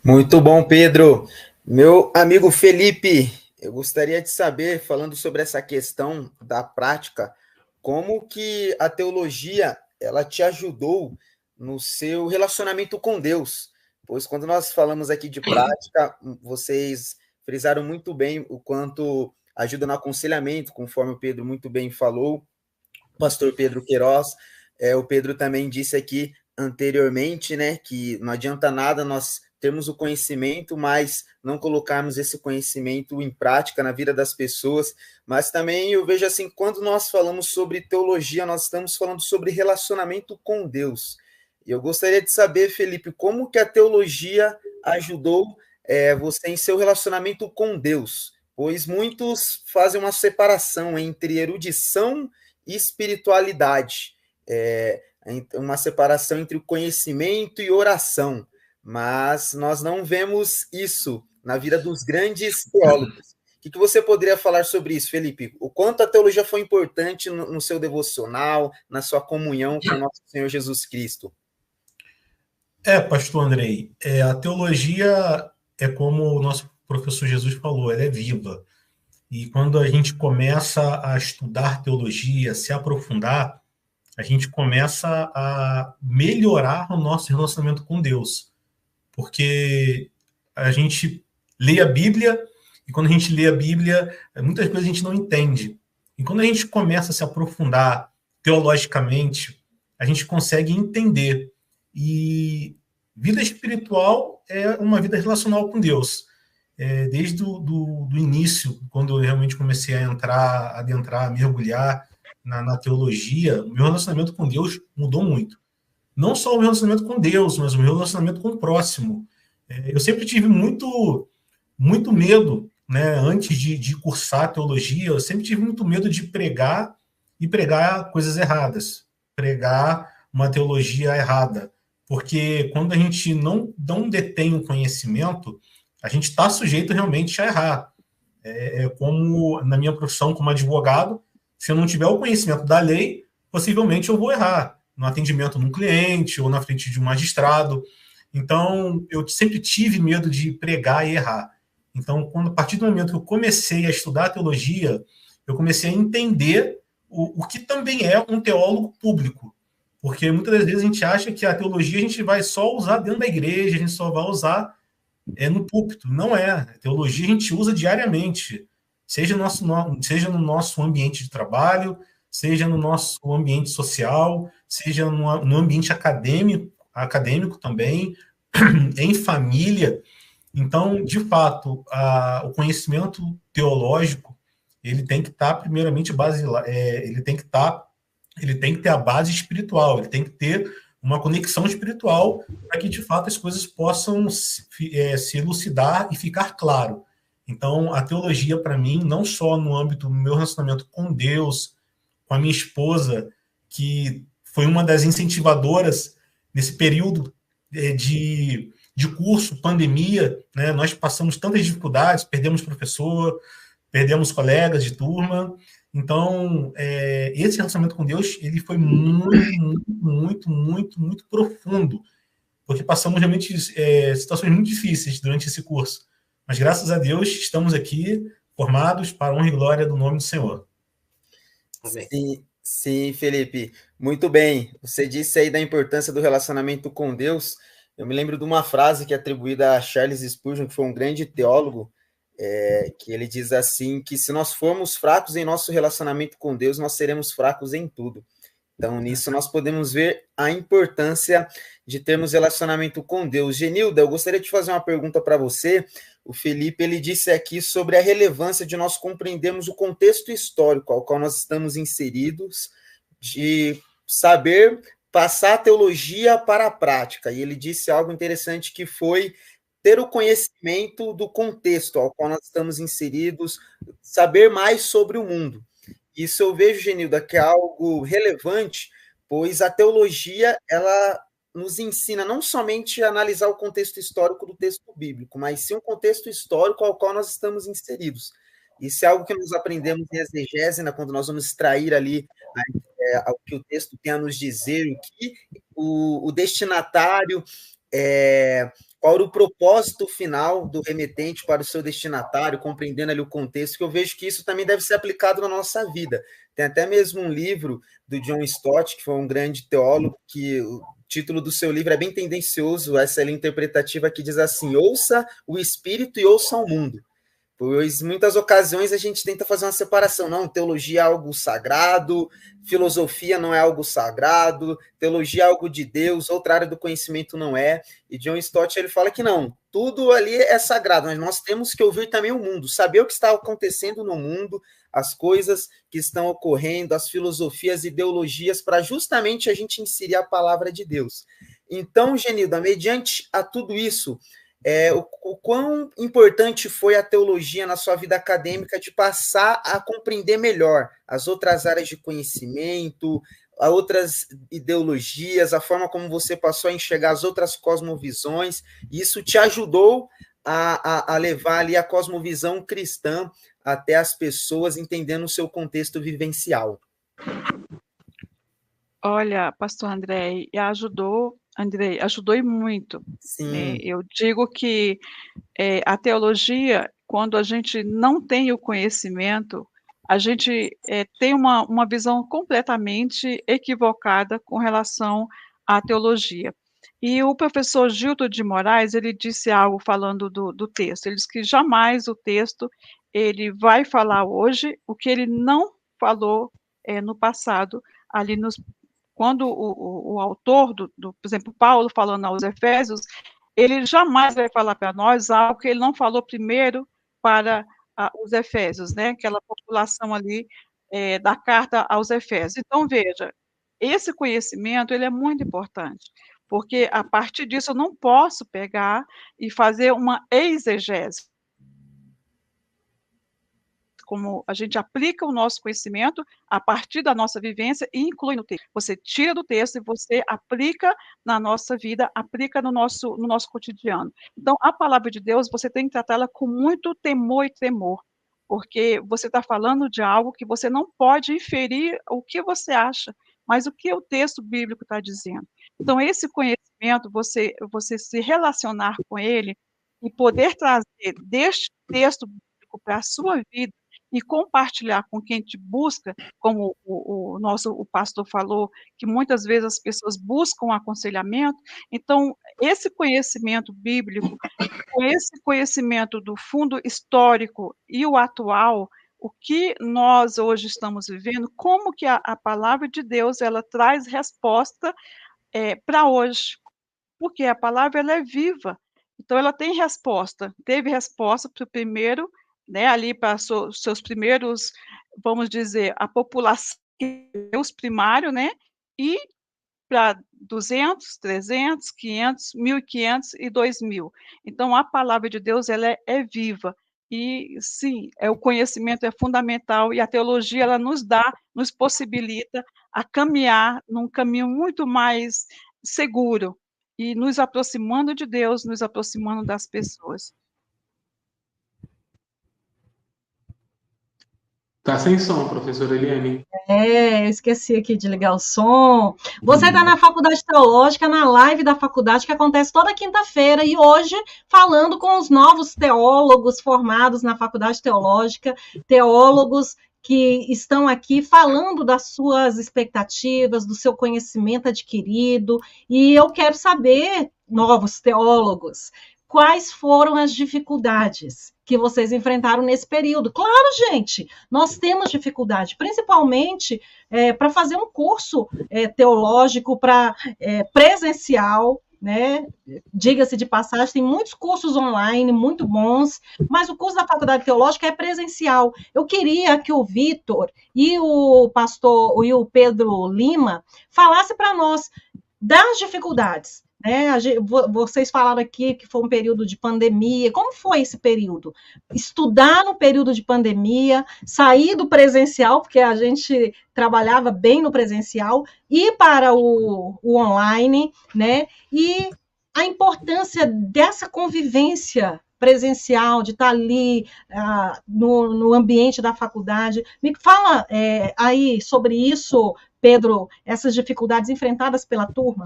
Muito bom, Pedro. Meu amigo Felipe, eu gostaria de saber, falando sobre essa questão da prática, como que a teologia ela te ajudou no seu relacionamento com Deus? Pois quando nós falamos aqui de prática, vocês frisaram muito bem o quanto ajuda no aconselhamento, conforme o Pedro muito bem falou, o pastor Pedro Queiroz. O Pedro também disse aqui anteriormente, né, que não adianta nada nós termos o conhecimento, mas não colocarmos esse conhecimento em prática na vida das pessoas. Mas também eu vejo assim, quando nós falamos sobre teologia, nós estamos falando sobre relacionamento com Deus. E eu gostaria de saber, Felipe, como que a teologia ajudou você em seu relacionamento com Deus? Pois muitos fazem uma separação entre erudição e espiritualidade, uma separação entre o conhecimento e oração, mas nós não vemos isso na vida dos grandes teólogos. O que você poderia falar sobre isso, Felipe? O quanto a teologia foi importante no seu devocional, na sua comunhão com o nosso Senhor Jesus Cristo? Pastor Andrei, a teologia é como o nosso professor Jesus falou, ela é viva. E quando a gente começa a estudar teologia, se aprofundar, a gente começa a melhorar o nosso relacionamento com Deus. Porque a gente lê a Bíblia, e quando a gente lê a Bíblia, muitas vezes a gente não entende. E quando a gente começa a se aprofundar teologicamente, a gente consegue entender. E vida espiritual é uma vida relacional com Deus. Desde do início, quando eu realmente comecei a adentrar, a mergulhar na teologia, o meu relacionamento com Deus mudou muito. Não só o meu relacionamento com Deus, mas o meu relacionamento com o próximo. Eu sempre tive muito medo, né, antes de cursar teologia, eu sempre tive muito medo de pregar e pregar coisas erradas, pregar uma teologia errada. Porque quando a gente não detém o conhecimento, a gente está sujeito realmente a errar. Como na minha profissão como advogado, se eu não tiver o conhecimento da lei, possivelmente eu vou errar no atendimento num cliente ou na frente de um magistrado. Então, eu sempre tive medo de pregar e errar. Então, a partir do momento que eu comecei a estudar teologia, eu comecei a entender o que também é um teólogo público. Porque muitas das vezes a gente acha que a teologia a gente vai só usar dentro da igreja, a gente só vai usar no púlpito. Não é. A teologia a gente usa diariamente, seja no nosso ambiente de trabalho, seja no nosso ambiente social, seja no ambiente acadêmico também, em família. Então, de fato, o conhecimento teológico ele tem que estar primeiramente ele tem que ter a base espiritual, ele tem que ter uma conexão espiritual para que, de fato, as coisas possam se elucidar e ficar claro. Então, a teologia, para mim, não só no âmbito do meu relacionamento com Deus, com a minha esposa, que foi uma das incentivadoras nesse período de curso, pandemia, né? Nós passamos tantas dificuldades, perdemos professor, perdemos colegas de turma. Então, esse relacionamento com Deus, ele foi muito profundo, porque passamos realmente situações muito difíceis durante esse curso. Mas, graças a Deus, estamos aqui formados para a honra e glória do nome do Senhor. Sim, sim, Felipe. Muito bem. Você disse aí da importância do relacionamento com Deus. Eu me lembro de uma frase que é atribuída a Charles Spurgeon, que foi um grande teólogo, que ele diz assim, que se nós formos fracos em nosso relacionamento com Deus, nós seremos fracos em tudo. Então, nisso nós podemos ver a importância de termos relacionamento com Deus. Genilda, eu gostaria de fazer uma pergunta para você. O Felipe, ele disse aqui sobre a relevância de nós compreendermos o contexto histórico ao qual nós estamos inseridos, de saber passar a teologia para a prática. E ele disse algo interessante que foi ter o conhecimento do contexto ao qual nós estamos inseridos, saber mais sobre o mundo. Isso eu vejo, Genilda, que é algo relevante, pois a teologia, ela nos ensina não somente a analisar o contexto histórico do texto bíblico, mas sim o contexto histórico ao qual nós estamos inseridos. Isso é algo que nós aprendemos em exegese, né, quando nós vamos extrair ali o que o texto tem a nos dizer, o que o destinatário, qual era o propósito final do remetente para o seu destinatário, compreendendo ali o contexto, que eu vejo que isso também deve ser aplicado na nossa vida. Tem até mesmo um livro do John Stott, que foi um grande teólogo, que o título do seu livro é bem tendencioso, essa é a interpretativa que diz assim: ouça o espírito e ouça o mundo. Pois em muitas ocasiões a gente tenta fazer uma separação. Não, teologia é algo sagrado, filosofia não é algo sagrado, teologia é algo de Deus, outra área do conhecimento não é. E John Stott, ele fala que não, tudo ali é sagrado, mas nós temos que ouvir também o mundo, saber o que está acontecendo no mundo, as coisas que estão ocorrendo, as filosofias, ideologias, para justamente a gente inserir a palavra de Deus. Então, Genilda, mediante a tudo isso, o quão importante foi a teologia na sua vida acadêmica de passar a compreender melhor as outras áreas de conhecimento, as outras ideologias, a forma como você passou a enxergar as outras cosmovisões, e isso te ajudou a levar ali a cosmovisão cristã até as pessoas, entendendo o seu contexto vivencial? Olha, pastor Andrei, ajudou e muito. Sim. Eu digo que a teologia, quando a gente não tem o conhecimento, a gente tem uma visão completamente equivocada com relação à teologia. E o professor Gildo de Moraes, ele disse algo falando do texto. Ele disse que jamais o texto ele vai falar hoje o que ele não falou no passado, ali quando o autor, por exemplo, Paulo falando aos Efésios, ele jamais vai falar para nós algo que ele não falou primeiro para os Efésios, né? Aquela população ali da carta aos Efésios. Então, veja, esse conhecimento ele é muito importante, porque a partir disso eu não posso pegar e fazer uma exegese, como a gente aplica o nosso conhecimento a partir da nossa vivência e inclui no texto. Você tira do texto e você aplica na nossa vida, aplica no nosso cotidiano. Então, a palavra de Deus, você tem que tratá-la com muito temor e tremor, porque você está falando de algo que você não pode inferir o que você acha, mas o que o texto bíblico está dizendo. Então, esse conhecimento, você se relacionar com ele e poder trazer deste texto bíblico para a sua vida, e compartilhar com quem te busca, como o pastor falou, que muitas vezes as pessoas buscam aconselhamento. Então, esse conhecimento bíblico, com esse conhecimento do fundo histórico e o atual, o que nós hoje estamos vivendo, como que a palavra de Deus ela traz resposta para hoje, porque a palavra ela é viva, então ela tem resposta, teve resposta para o primeiro, né, ali para seus primeiros, vamos dizer, a população, os primários, né, e para 200, 300, 500, 1.500 e 2.000. Então, a palavra de Deus ela é viva. E, sim, o conhecimento é fundamental e a teologia ela nos possibilita a caminhar num caminho muito mais seguro e nos aproximando de Deus, nos aproximando das pessoas. Tá sem som, professora Eliane. Eu esqueci aqui de ligar o som. Você está na Faculdade Teológica, na live da faculdade, que acontece toda quinta-feira, e hoje falando com os novos teólogos formados na Faculdade Teológica, teólogos que estão aqui falando das suas expectativas, do seu conhecimento adquirido, e eu quero saber, novos teólogos, quais foram as dificuldades que vocês enfrentaram nesse período. Claro, gente, nós temos dificuldade, principalmente para fazer um curso teológico presencial, né? Diga-se de passagem, tem muitos cursos online muito bons, mas o curso da Faculdade Teológica é presencial. Eu queria que o Vitor e o pastor e o Pedro Lima falassem para nós das dificuldades. Vocês falaram aqui que foi um período de pandemia. Como foi esse período? Estudar no período de pandemia, sair do presencial, porque a gente trabalhava bem no presencial, ir para o online, né? E a importância dessa convivência presencial, de estar ali no ambiente da faculdade. Me fala aí sobre isso, Pedro, essas dificuldades enfrentadas pela turma.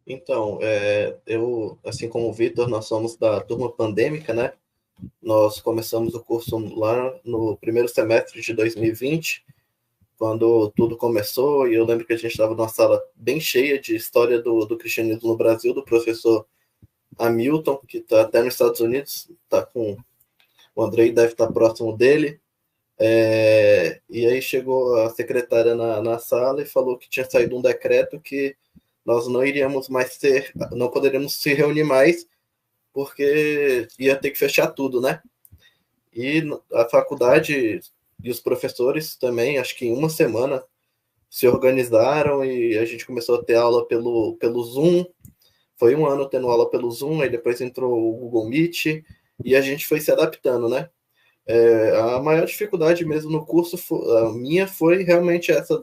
Então, eu, assim como o Vitor, nós somos da turma pandêmica, né? Nós começamos o curso lá no primeiro semestre de 2020, quando tudo começou, e eu lembro que a gente estava numa sala bem cheia de história do cristianismo no Brasil, do professor Hamilton, que está até nos Estados Unidos, tá com o Andrei, deve estar próximo dele. E aí chegou a secretária na sala e falou que tinha saído um decreto que nós não iríamos mais não poderíamos se reunir mais, porque ia ter que fechar tudo, né? E a faculdade e os professores também, acho que em uma semana, se organizaram e a gente começou a ter aula pelo Zoom. Foi um ano tendo aula pelo Zoom, aí depois entrou o Google Meet, e a gente foi se adaptando, né? A maior dificuldade mesmo no curso, a minha, foi realmente essa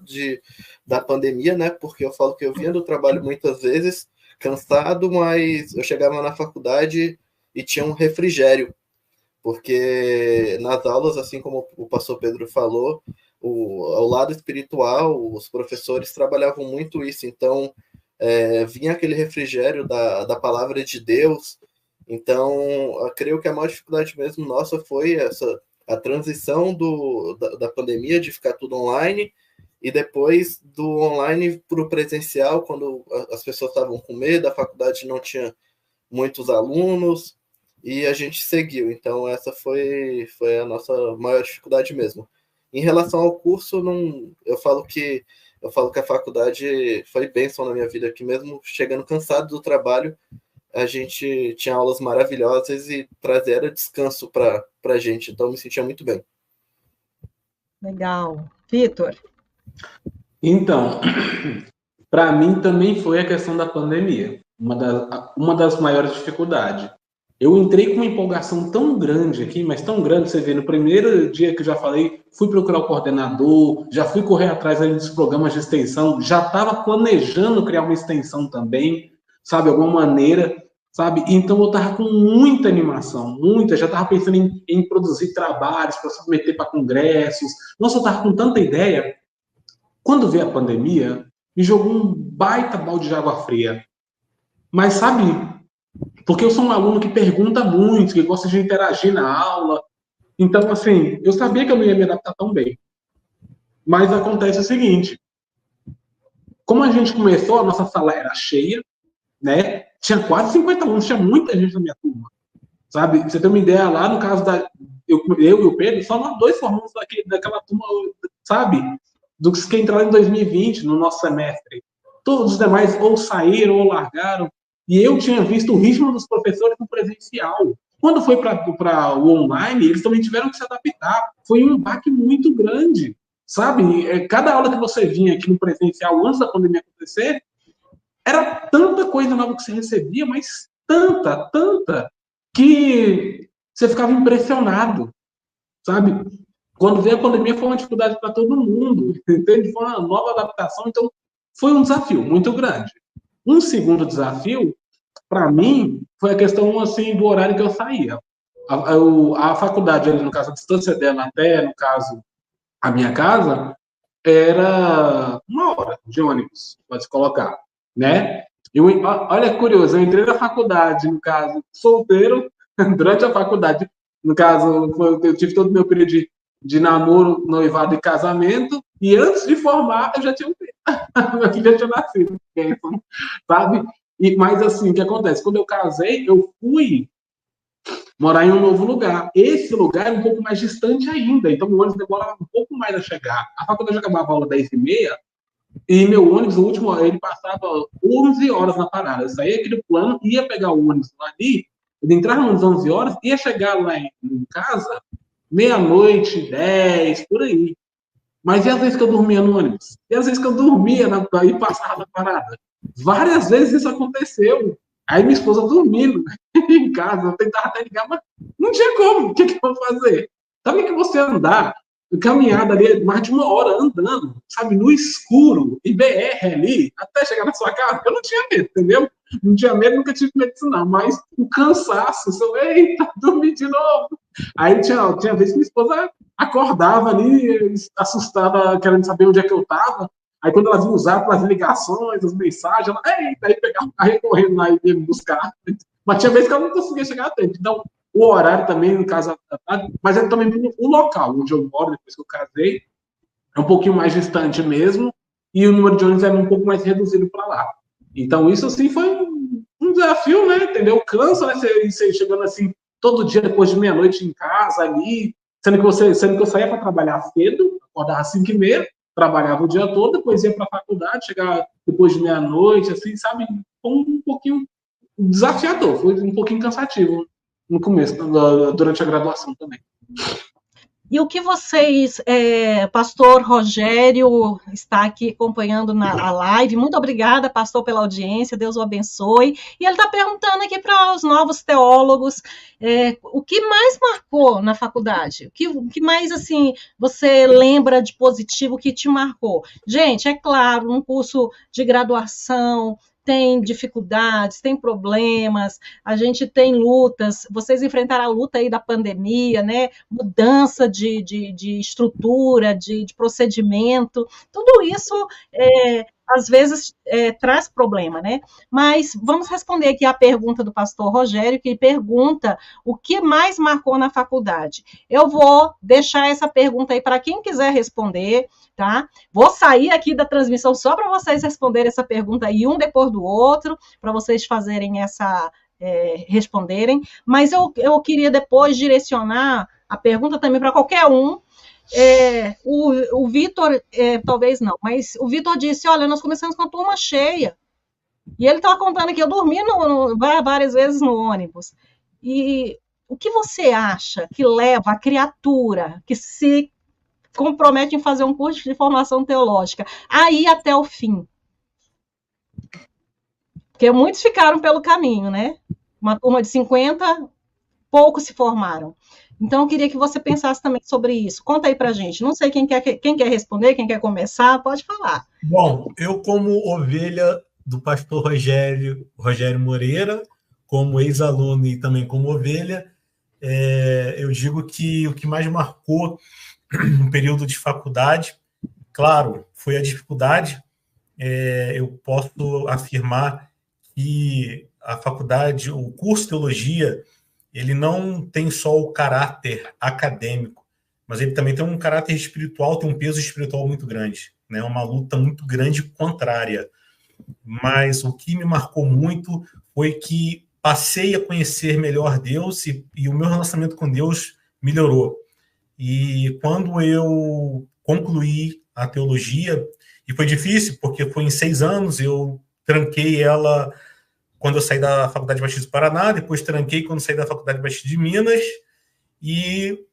da pandemia, né? Porque eu falo que eu vinha do trabalho muitas vezes cansado, mas eu chegava na faculdade e tinha um refrigério, porque nas aulas, assim como o pastor Pedro falou, ao lado espiritual, os professores trabalhavam muito isso, então vinha aquele refrigério da palavra de Deus. Então, eu creio que a maior dificuldade mesmo nossa foi a transição da pandemia, de ficar tudo online, e depois do online para o presencial, quando as pessoas estavam com medo, a faculdade não tinha muitos alunos, e a gente seguiu. Então, essa foi a nossa maior dificuldade mesmo. Em relação ao curso, eu falo que a faculdade foi bênção na minha vida, que mesmo chegando cansado do trabalho, a gente tinha aulas maravilhosas e trazia descanso para a gente, então eu me sentia muito bem. Legal. Vitor? Então, para mim também foi a questão da pandemia, uma das maiores dificuldades. Eu entrei com uma empolgação tão grande aqui, mas tão grande, você vê, no primeiro dia que eu já falei, fui procurar o coordenador, já fui correr atrás ali dos programas de extensão, já estava planejando criar uma extensão também, sabe, alguma maneira, sabe? Então eu estava com muita animação, já estava pensando em produzir trabalhos para submeter para congressos. Nossa, eu estava com tanta ideia. Quando veio a pandemia, me jogou um baita balde de água fria. Mas, sabe, porque eu sou um aluno que pergunta muito, que gosta de interagir na aula, Então, assim, eu sabia que eu não ia me adaptar tão bem. Mas acontece o seguinte, como a gente começou, a nossa sala era cheia, né? Tinha quase 50 alunos, tinha muita gente na minha turma, sabe? Pra você ter uma ideia, lá no caso eu e o Pedro, só nós dois formamos daquela turma, sabe? Dos que entraram em 2020, no nosso semestre. Todos os demais ou saíram ou largaram. E eu tinha visto o ritmo dos professores no presencial. Quando foi para o online, eles também tiveram que se adaptar. Foi um baque muito grande, sabe? Cada aula que você vinha aqui no presencial antes da pandemia acontecer, era tanta coisa nova que você recebia, mas tanta, que você ficava impressionado, sabe? Quando veio a pandemia, foi uma dificuldade para todo mundo, entende? Foi uma nova adaptação, então foi um desafio muito grande. Um segundo desafio, para mim, foi a questão assim do horário que eu saía. A faculdade, ali, no caso, a distância dela até, no caso, a minha casa, era 1 hora de ônibus, pode se colocar, né? Olha, curioso, eu entrei na faculdade, no caso, solteiro, durante a faculdade, no caso, eu tive todo o meu período de namoro, noivado e casamento, e antes de formar, eu já tinha um filho. Meu filho já tinha nascido, sabe? Mas assim, o que acontece? Quando eu casei, eu fui morar em um novo lugar. Esse lugar é um pouco mais distante ainda, então o ônibus demorava um pouco mais a chegar. A faculdade acabava a aula 10h30, e meu ônibus, o último, ele passava 11 horas na parada. Eu saía aqui do plano, ia pegar o ônibus lá ali, ele entrava às 11 horas, ia chegar lá em casa, meia-noite, 10, por aí. Mas e às vezes que eu dormia no ônibus? E às vezes que eu dormia e passava na parada? Várias vezes isso aconteceu. Aí minha esposa dormindo em casa, eu tentava até ligar, mas não tinha como. O que eu vou fazer? Sabe que você andar, caminhada ali, mais de 1 hora andando, sabe, no escuro, em BR ali, até chegar na sua casa, eu não tinha medo, entendeu? Não tinha medo, nunca tive medo disso não, mas o cansaço, eita, dormi de novo. Aí tinha vez que minha esposa acordava ali, assustada, querendo saber onde é que eu estava. Aí quando ela vinha usar para as ligações, as mensagens, ela, eita, aí pegava o carro correndo lá e ia me buscar. Mas tinha vezes que ela não conseguia chegar a tempo. Então, o horário também, no caso, mas é também o local onde eu moro, depois que eu casei, é um pouquinho mais distante mesmo, e o número de ônibus é um pouco mais reduzido para lá. Então, isso, assim, foi um desafio, né? Entendeu? Cansa, né? Você chegando, assim, todo dia depois de meia-noite em casa, ali, sendo que eu saía para trabalhar cedo, acordava às 5h30, trabalhava o dia todo, depois ia para a faculdade, chegava depois de meia-noite, assim, sabe? Foi um pouquinho desafiador, foi um pouquinho cansativo no começo, durante a graduação também. E o que vocês, pastor Rogério está aqui acompanhando a live, muito obrigada, pastor, pela audiência, Deus o abençoe, e ele está perguntando aqui para os novos teólogos, o que mais marcou na faculdade? O que mais, assim, você lembra de positivo que te marcou? Gente, é claro, um curso de graduação tem dificuldades, tem problemas, a gente tem lutas, vocês enfrentaram a luta aí da pandemia, né? Mudança de estrutura, de procedimento, tudo isso às vezes traz problema, né? Mas vamos responder aqui a pergunta do pastor Rogério, que pergunta o que mais marcou na faculdade. Eu vou deixar essa pergunta aí para quem quiser responder, tá? Vou sair aqui da transmissão só para vocês responderem essa pergunta aí, um depois do outro, para vocês fazerem responderem, mas eu queria depois direcionar a pergunta também para qualquer um. O Vitor, talvez não, mas o Vitor disse, olha, nós começamos com a turma cheia, e ele estava contando que eu dormi várias vezes no ônibus, e o que você acha que leva a criatura que se compromete em fazer um curso de formação teológica a ir até o fim? Porque muitos ficaram pelo caminho, né? Uma turma de 50, poucos se formaram. Então, eu queria que você pensasse também sobre isso. Conta aí pra gente. Não sei quem quer responder, quem quer começar, pode falar. Bom, eu como ovelha do pastor Rogério Moreira, como ex-aluno e também como ovelha, eu digo que o que mais marcou no período de faculdade, claro, foi a dificuldade. Eu posso afirmar que a faculdade, o curso de teologia, ele não tem só o caráter acadêmico, mas ele também tem um caráter espiritual, tem um peso espiritual muito grande, né? Uma luta muito grande contrária. Mas o que me marcou muito foi que passei a conhecer melhor Deus e o meu relacionamento com Deus melhorou. E quando eu concluí a teologia, e foi difícil, porque foi em 6 anos, eu tranquei ela quando eu saí da Faculdade Batista do Paraná, depois tranquei quando saí da Faculdade Batista de Minas, e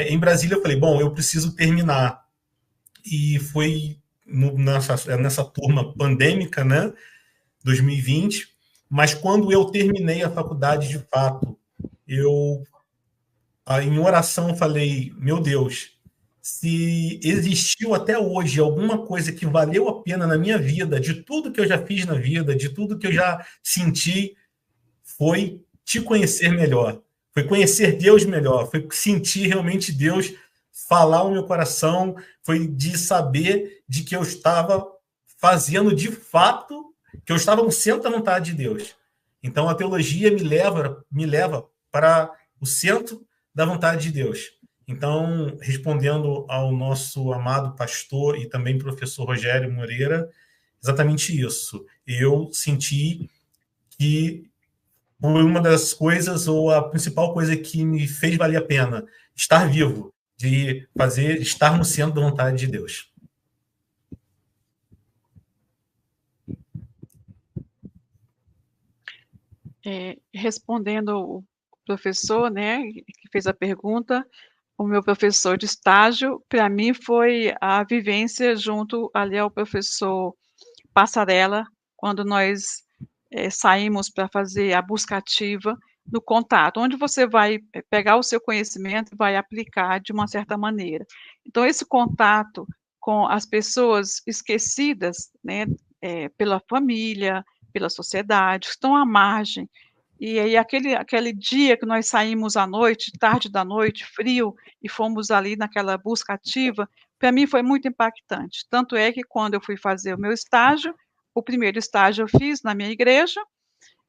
em Brasília eu falei, bom, eu preciso terminar. E foi nessa turma pandêmica, né, 2020, mas quando eu terminei a faculdade de fato, eu, em oração, falei, meu Deus, se existiu até hoje alguma coisa que valeu a pena na minha vida, de tudo que eu já fiz na vida, de tudo que eu já senti, foi te conhecer melhor, foi conhecer Deus melhor, foi sentir realmente Deus falar o meu coração, foi de saber de que eu estava fazendo de fato, que eu estava no centro da vontade de Deus. Então a teologia me leva para o centro da vontade de Deus. Então, respondendo ao nosso amado pastor e também professor Rogério Moreira, exatamente isso. Eu senti que foi uma das coisas, ou a principal coisa que me fez valer a pena, estar vivo, de estar no centro da vontade de Deus. Respondendo o professor, né, que fez a pergunta, o meu professor de estágio, para mim, foi a vivência junto ali ao professor Passarella, quando nós saímos para fazer a busca ativa no contato, onde você vai pegar o seu conhecimento e vai aplicar de uma certa maneira. Então, esse contato com as pessoas esquecidas, né, pela família, pela sociedade, estão à margem. E aí, aquele dia que nós saímos à noite, tarde da noite, frio, e fomos ali naquela busca ativa, para mim foi muito impactante. Tanto é que quando eu fui fazer o meu estágio, o primeiro estágio eu fiz na minha igreja,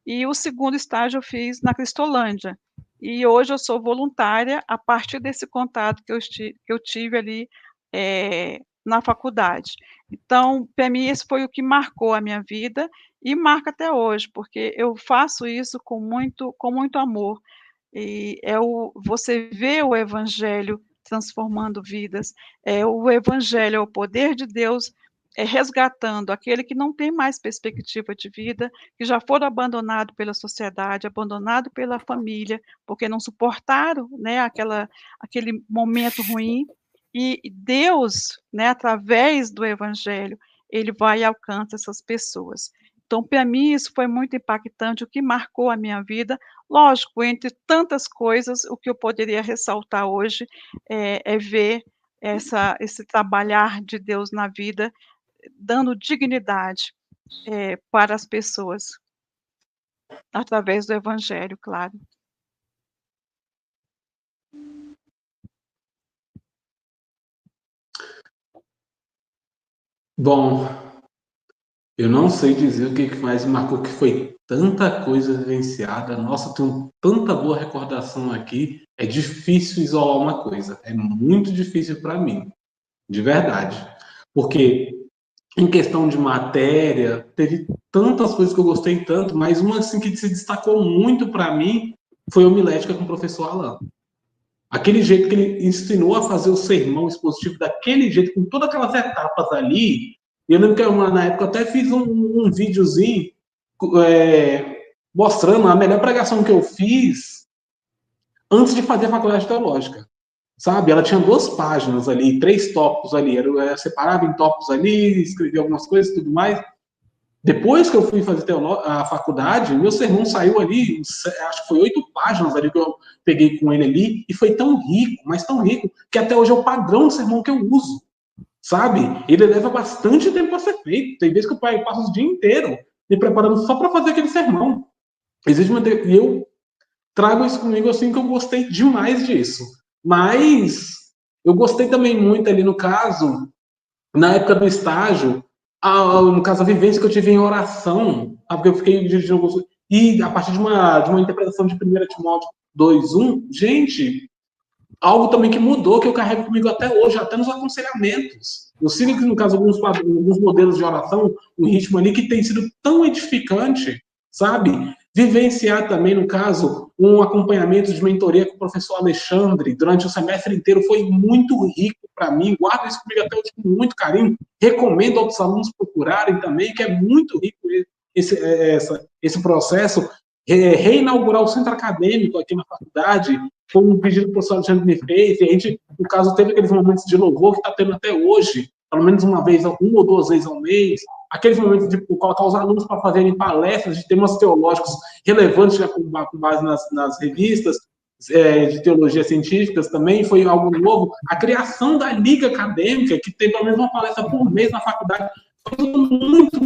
e o segundo estágio eu fiz na Cristolândia. E hoje eu sou voluntária a partir desse contato que eu tive ali na faculdade. Então, para mim, esse foi o que marcou a minha vida e marca até hoje, porque eu faço isso com muito amor. E você vê o evangelho transformando vidas, o evangelho é o poder de Deus resgatando aquele que não tem mais perspectiva de vida, que já foram abandonados pela sociedade, abandonado pela família, porque não suportaram, né, aquele momento ruim, e Deus, né, através do evangelho, ele vai e alcança essas pessoas. Então, para mim, isso foi muito impactante, o que marcou a minha vida. Lógico, entre tantas coisas, o que eu poderia ressaltar hoje é ver esse trabalhar de Deus na vida, dando dignidade para as pessoas, através do evangelho, claro. Bom, eu não sei dizer o que mais me marcou, que foi tanta coisa vivenciada. Nossa, tenho tanta boa recordação aqui. É difícil isolar uma coisa. É muito difícil para mim, de verdade. Porque em questão de matéria, teve tantas coisas que eu gostei tanto, mas uma assim, que se destacou muito para mim foi a homilética com o professor Alan. Aquele jeito que ele ensinou a fazer o sermão expositivo daquele jeito, com todas aquelas etapas ali. Eu lembro que na época eu até fiz um videozinho mostrando a melhor pregação que eu fiz antes de fazer a faculdade teológica. Sabe? Ela tinha 2 páginas ali, 3 tópicos ali. Eu separava em tópicos ali, escrevia algumas coisas e tudo mais. Depois que eu fui fazer a faculdade, meu sermão saiu ali, acho que foi 8 páginas ali que eu peguei com ele ali, e foi tão rico, mas tão rico, que até hoje é o padrão de sermão que eu uso, sabe? Ele leva bastante tempo para ser feito. Tem vezes que o pai passa o dia inteiro me preparando só para fazer aquele sermão. E eu trago isso comigo assim, que eu gostei demais disso. Mas eu gostei também muito ali no caso, na época do estágio, no caso, a vivência que eu tive em oração, porque eu fiquei dirigindo alguns... E a partir de uma interpretação de 1 Timóteo 2:1, gente, algo também que mudou, que eu carrego comigo até hoje, até nos aconselhamentos. Eu sigo, no caso, alguns modelos de oração, um ritmo ali que tem sido tão edificante, sabe? Vivenciar também, no caso, um acompanhamento de mentoria com o professor Alexandre durante o semestre inteiro foi muito rico para mim. Guardo isso comigo até hoje com muito carinho. Recomendo aos alunos procurarem também, que é muito rico esse processo. Reinaugurar o centro acadêmico aqui na faculdade, foi um pedido que o professor Alexandre me fez, e a gente, no caso, teve aqueles momentos de louvor que está tendo até hoje, pelo menos uma ou duas vezes ao mês, aqueles momentos de colocar os alunos para fazerem palestras de temas teológicos relevantes, com base nas revistas de teologia científicas também, foi algo novo. A criação da Liga Acadêmica, que tem pelo menos uma palestra por mês na faculdade, foi tudo muito,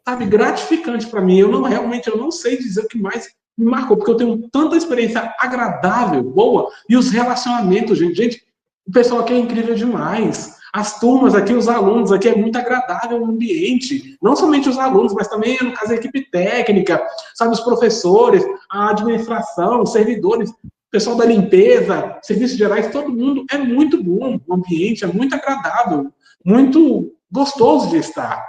sabe, gratificante para mim. Eu não sei dizer o que mais me marcou, porque eu tenho tanta experiência agradável, boa, e os relacionamentos, gente, o pessoal aqui é incrível demais. As turmas aqui, os alunos aqui, é muito agradável o ambiente. Não somente os alunos, mas também, no caso, a equipe técnica, sabe, os professores, a administração, os servidores, o pessoal da limpeza, serviços gerais, todo mundo é muito bom. O ambiente é muito agradável, muito gostoso de estar.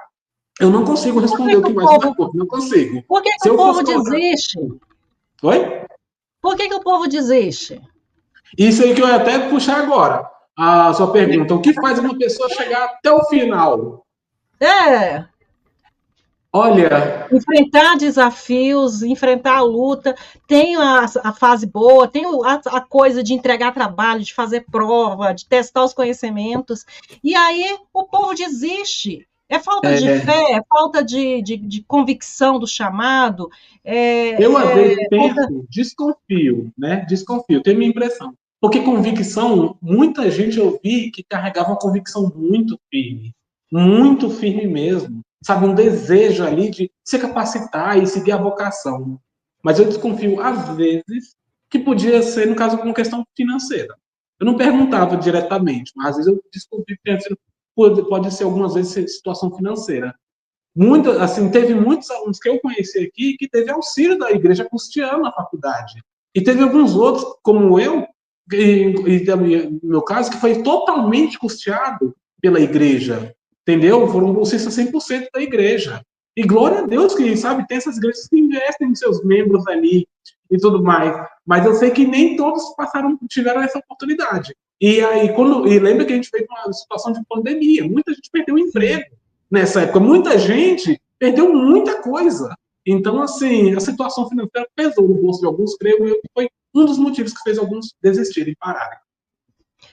Eu não consigo responder o que mais marcou, não consigo. Por que o povo desiste? Oi? Por que o povo desiste? Isso aí que eu ia até puxar agora. A sua pergunta. O que faz uma pessoa chegar até o final? Olha... enfrentar desafios, enfrentar a luta, tem a fase boa, tem a coisa de entregar trabalho, de fazer prova, de testar os conhecimentos, e aí o povo desiste. É falta de fé, é falta de convicção do chamado. Eu, às vezes, penso, desconfio, né? Desconfio, tenho minha impressão. Porque convicção, muita gente eu vi que carregava uma convicção muito firme mesmo. Sabe, um desejo ali de se capacitar e seguir a vocação. Mas eu desconfio, às vezes, que podia ser, no caso, uma questão financeira. Eu não perguntava diretamente, mas às vezes eu desconfio que pode ser algumas vezes situação financeira. Teve muitos alunos que eu conheci aqui que teve auxílio da igreja custeando a faculdade. E teve alguns outros, como eu, e no meu caso, que foi totalmente custeado pela igreja. Entendeu? Foram bolsistas 100% da igreja. E glória a Deus que, sabe, tem essas igrejas que investem nos seus membros ali e tudo mais. Mas eu sei que nem todos tiveram essa oportunidade. E aí, lembra que a gente veio com uma situação de pandemia. Muita gente perdeu o emprego nessa época. Muita gente perdeu muita coisa. Então, assim, a situação financeira pesou no bolso de alguns, creio eu, que foi um dos motivos que fez alguns desistirem e pararem.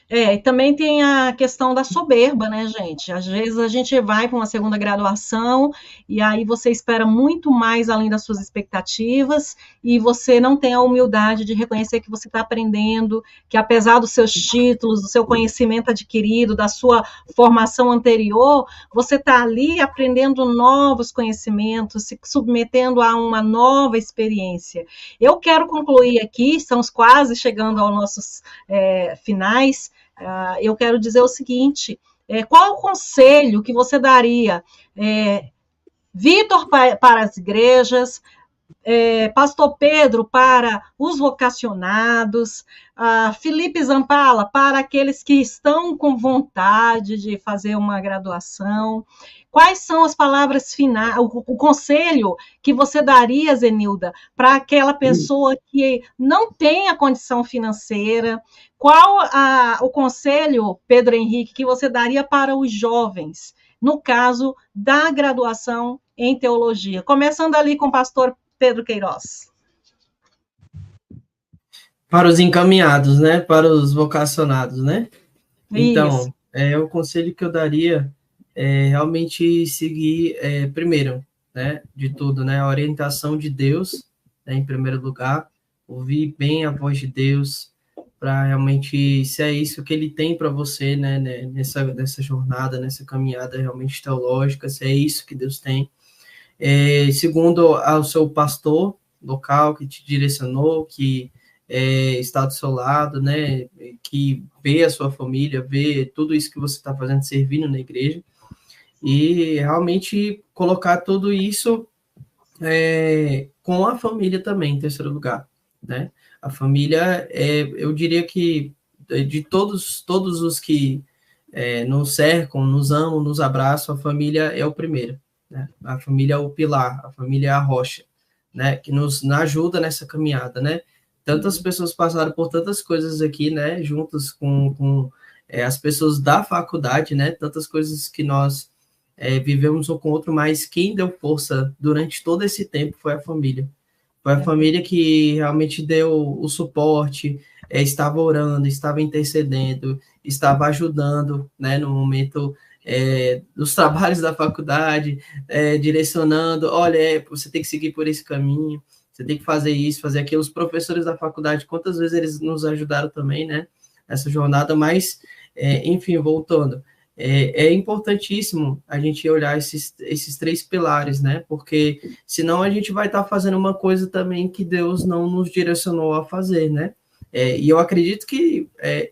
E também tem a questão da soberba, né, gente? Às vezes a gente vai para uma segunda graduação e aí você espera muito mais além das suas expectativas e você não tem a humildade de reconhecer que você está aprendendo, que apesar dos seus títulos, do seu conhecimento adquirido, da sua formação anterior, você está ali aprendendo novos conhecimentos, se submetendo a uma nova experiência. Eu quero concluir aqui, estamos quase chegando aos nossos finais. Eu quero dizer o seguinte, qual é o conselho que você daria, Vitor para as igrejas, Pastor Pedro para os vocacionados, Felipe Zampala para aqueles que estão com vontade de fazer uma graduação? Quais são as palavras finais, o conselho que você daria, Zenilda, para aquela pessoa que não tem a condição financeira? Qual o conselho, Pedro Henrique, que você daria para os jovens, no caso da graduação em teologia? Começando ali com o pastor Pedro Queiroz. Para os encaminhados, né? Para os vocacionados, né? Então, o conselho que eu daria é realmente seguir, primeiro, né, de tudo, né, a orientação de Deus, né, em primeiro lugar, ouvir bem a voz de Deus, para realmente, se é isso que ele tem para você, né, nessa jornada, nessa caminhada realmente teológica, se é isso que Deus tem. Segundo, ao seu pastor local que te direcionou, que está do seu lado, né, que vê a sua família, vê tudo isso que você está fazendo, servindo na igreja, e realmente colocar tudo isso com a família também, em terceiro lugar, né? A família, eu diria que de todos os que nos cercam, nos amam, nos abraçam, a família é o primeiro, né? A família é o pilar, a família é a rocha, né? Que nos ajuda nessa caminhada, né? Tantas pessoas passaram por tantas coisas aqui, né? Juntos com as pessoas da faculdade, né? Tantas coisas que nós vivemos um com o outro, mas quem deu força durante todo esse tempo foi a família. Foi a família que realmente deu o suporte, estava orando, estava intercedendo, estava ajudando, né, no momento dos trabalhos da faculdade, direcionando, olha, você tem que seguir por esse caminho, você tem que fazer isso, fazer aquilo. Os professores da faculdade, quantas vezes eles nos ajudaram também, né, nessa jornada, mas, enfim, voltando, é importantíssimo a gente olhar esses 3 pilares, né? Porque senão a gente vai estar fazendo uma coisa também que Deus não nos direcionou a fazer, né? E eu acredito que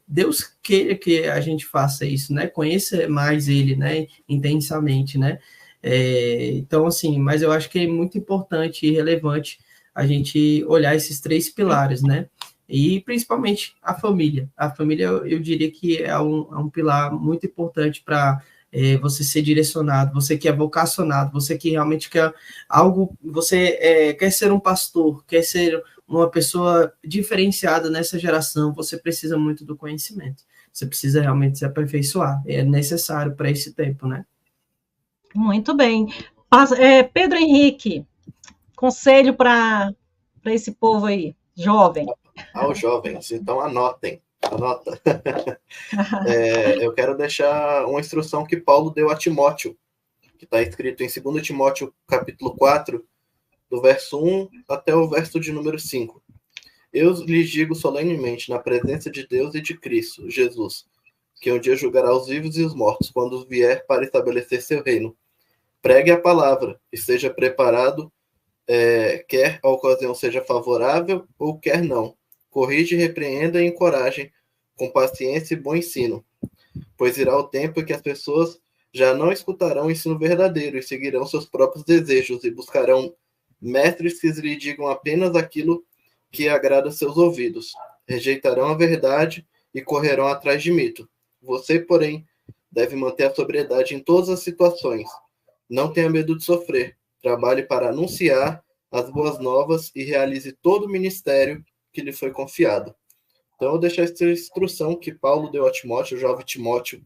Deus queira que a gente faça isso, né? Conheça mais Ele, né? Intensamente, né? Então, assim, mas eu acho que é muito importante e relevante a gente olhar esses 3 pilares, né? E principalmente a família. A família, eu diria que é um pilar muito importante para você ser direcionado, você que é vocacionado, você que realmente quer algo, você quer ser um pastor, quer ser uma pessoa diferenciada nessa geração, você precisa muito do conhecimento. Você precisa realmente se aperfeiçoar. É necessário para esse tempo, né? Muito bem. Pedro Henrique, conselho para esse povo aí, jovem. Aos jovens, então anota. Eu quero deixar uma instrução que Paulo deu a Timóteo, que está escrito em 2 Timóteo, capítulo 4, do verso 1 até o verso de número 5. Eu lhes digo solenemente, na presença de Deus e de Cristo, Jesus, que um dia julgará os vivos e os mortos, quando vier para estabelecer seu reino. Pregue a palavra, e esteja preparado, quer a ocasião seja favorável ou quer não. Corrige, repreenda e encoraje, com paciência e bom ensino. Pois irá o tempo em que as pessoas já não escutarão o ensino verdadeiro e seguirão seus próprios desejos e buscarão mestres que lhe digam apenas aquilo que agrada seus ouvidos. Rejeitarão a verdade e correrão atrás de mito. Você, porém, deve manter a sobriedade em todas as situações. Não tenha medo de sofrer. Trabalhe para anunciar as boas novas e realize todo o ministério que lhe foi confiado. Então, eu deixo essa instrução que Paulo deu a Timóteo, o jovem Timóteo,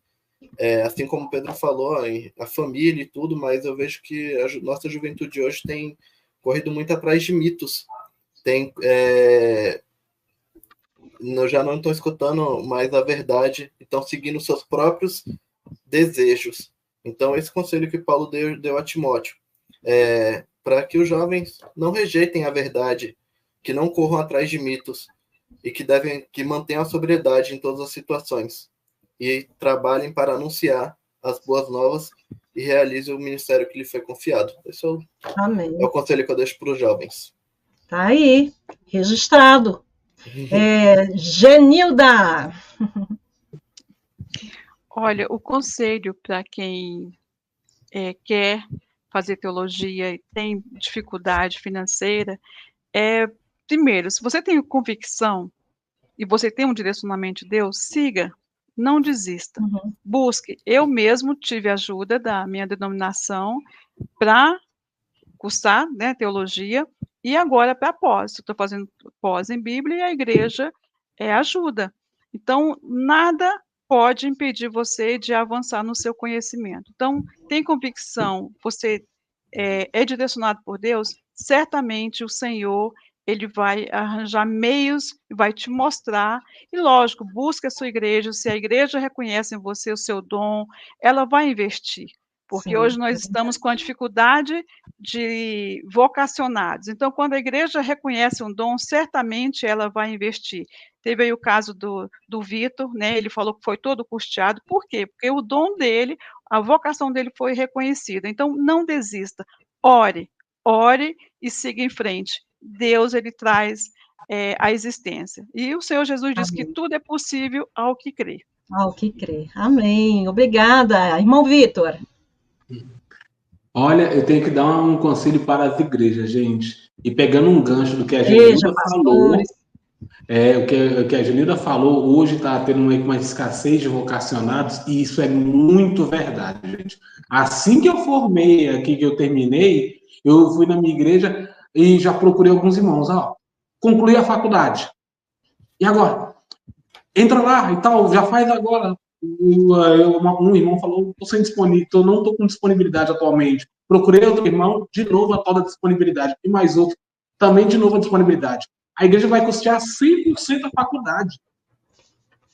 assim como Pedro falou, a família e tudo, mas eu vejo que a nossa juventude hoje tem corrido muito atrás de mitos. Já não estão escutando mais a verdade, estão seguindo seus próprios desejos. Então, esse conselho que Paulo deu a Timóteo, para que os jovens não rejeitem a verdade, que não corram atrás de mitos e que mantenham a sobriedade em todas as situações e trabalhem para anunciar as boas novas e realizem o ministério que lhe foi confiado. Esse é o conselho que eu deixo para os jovens. Tá aí, registrado. Genilda! Olha, o conselho para quem quer fazer teologia e tem dificuldade financeira primeiro, se você tem convicção e você tem um direcionamento de Deus, siga, não desista, busque. Eu mesmo tive ajuda da minha denominação para cursar, né, teologia, e agora para pós. Estou fazendo pós em Bíblia e a igreja ajuda. Então, nada pode impedir você de avançar no seu conhecimento. Então, tem convicção, você é direcionado por Deus, certamente o Senhor, Ele vai arranjar meios, vai te mostrar, e lógico, busca a sua igreja, se a igreja reconhece em você o seu dom, ela vai investir, porque hoje nós estamos com a dificuldade de vocacionados, então quando a igreja reconhece um dom, certamente ela vai investir. Teve aí o caso do Vitor, né? Ele falou que foi todo custeado, por quê? Porque o dom dele, a vocação dele foi reconhecida, então não desista, ore e siga em frente. Deus, ele traz a existência. E o Senhor Jesus diz que tudo é possível ao que crê. Ao que crê. Amém. Obrigada. Irmão Vitor. Olha, eu tenho que dar um conselho para as igrejas, gente. E pegando um gancho do que a Genilda falou, O que a Genilda falou, hoje está tendo uma escassez de vocacionados, e isso é muito verdade, gente. Assim que eu formei aqui, que eu terminei, eu fui na minha igreja e já procurei alguns irmãos. Ó, concluí a faculdade. E agora? Entra lá e tal, já faz agora. Um irmão falou, não estou com disponibilidade atualmente. Procurei outro irmão, de novo a tal da disponibilidade. E mais outro, também de novo a disponibilidade. A igreja vai custear 100% a faculdade.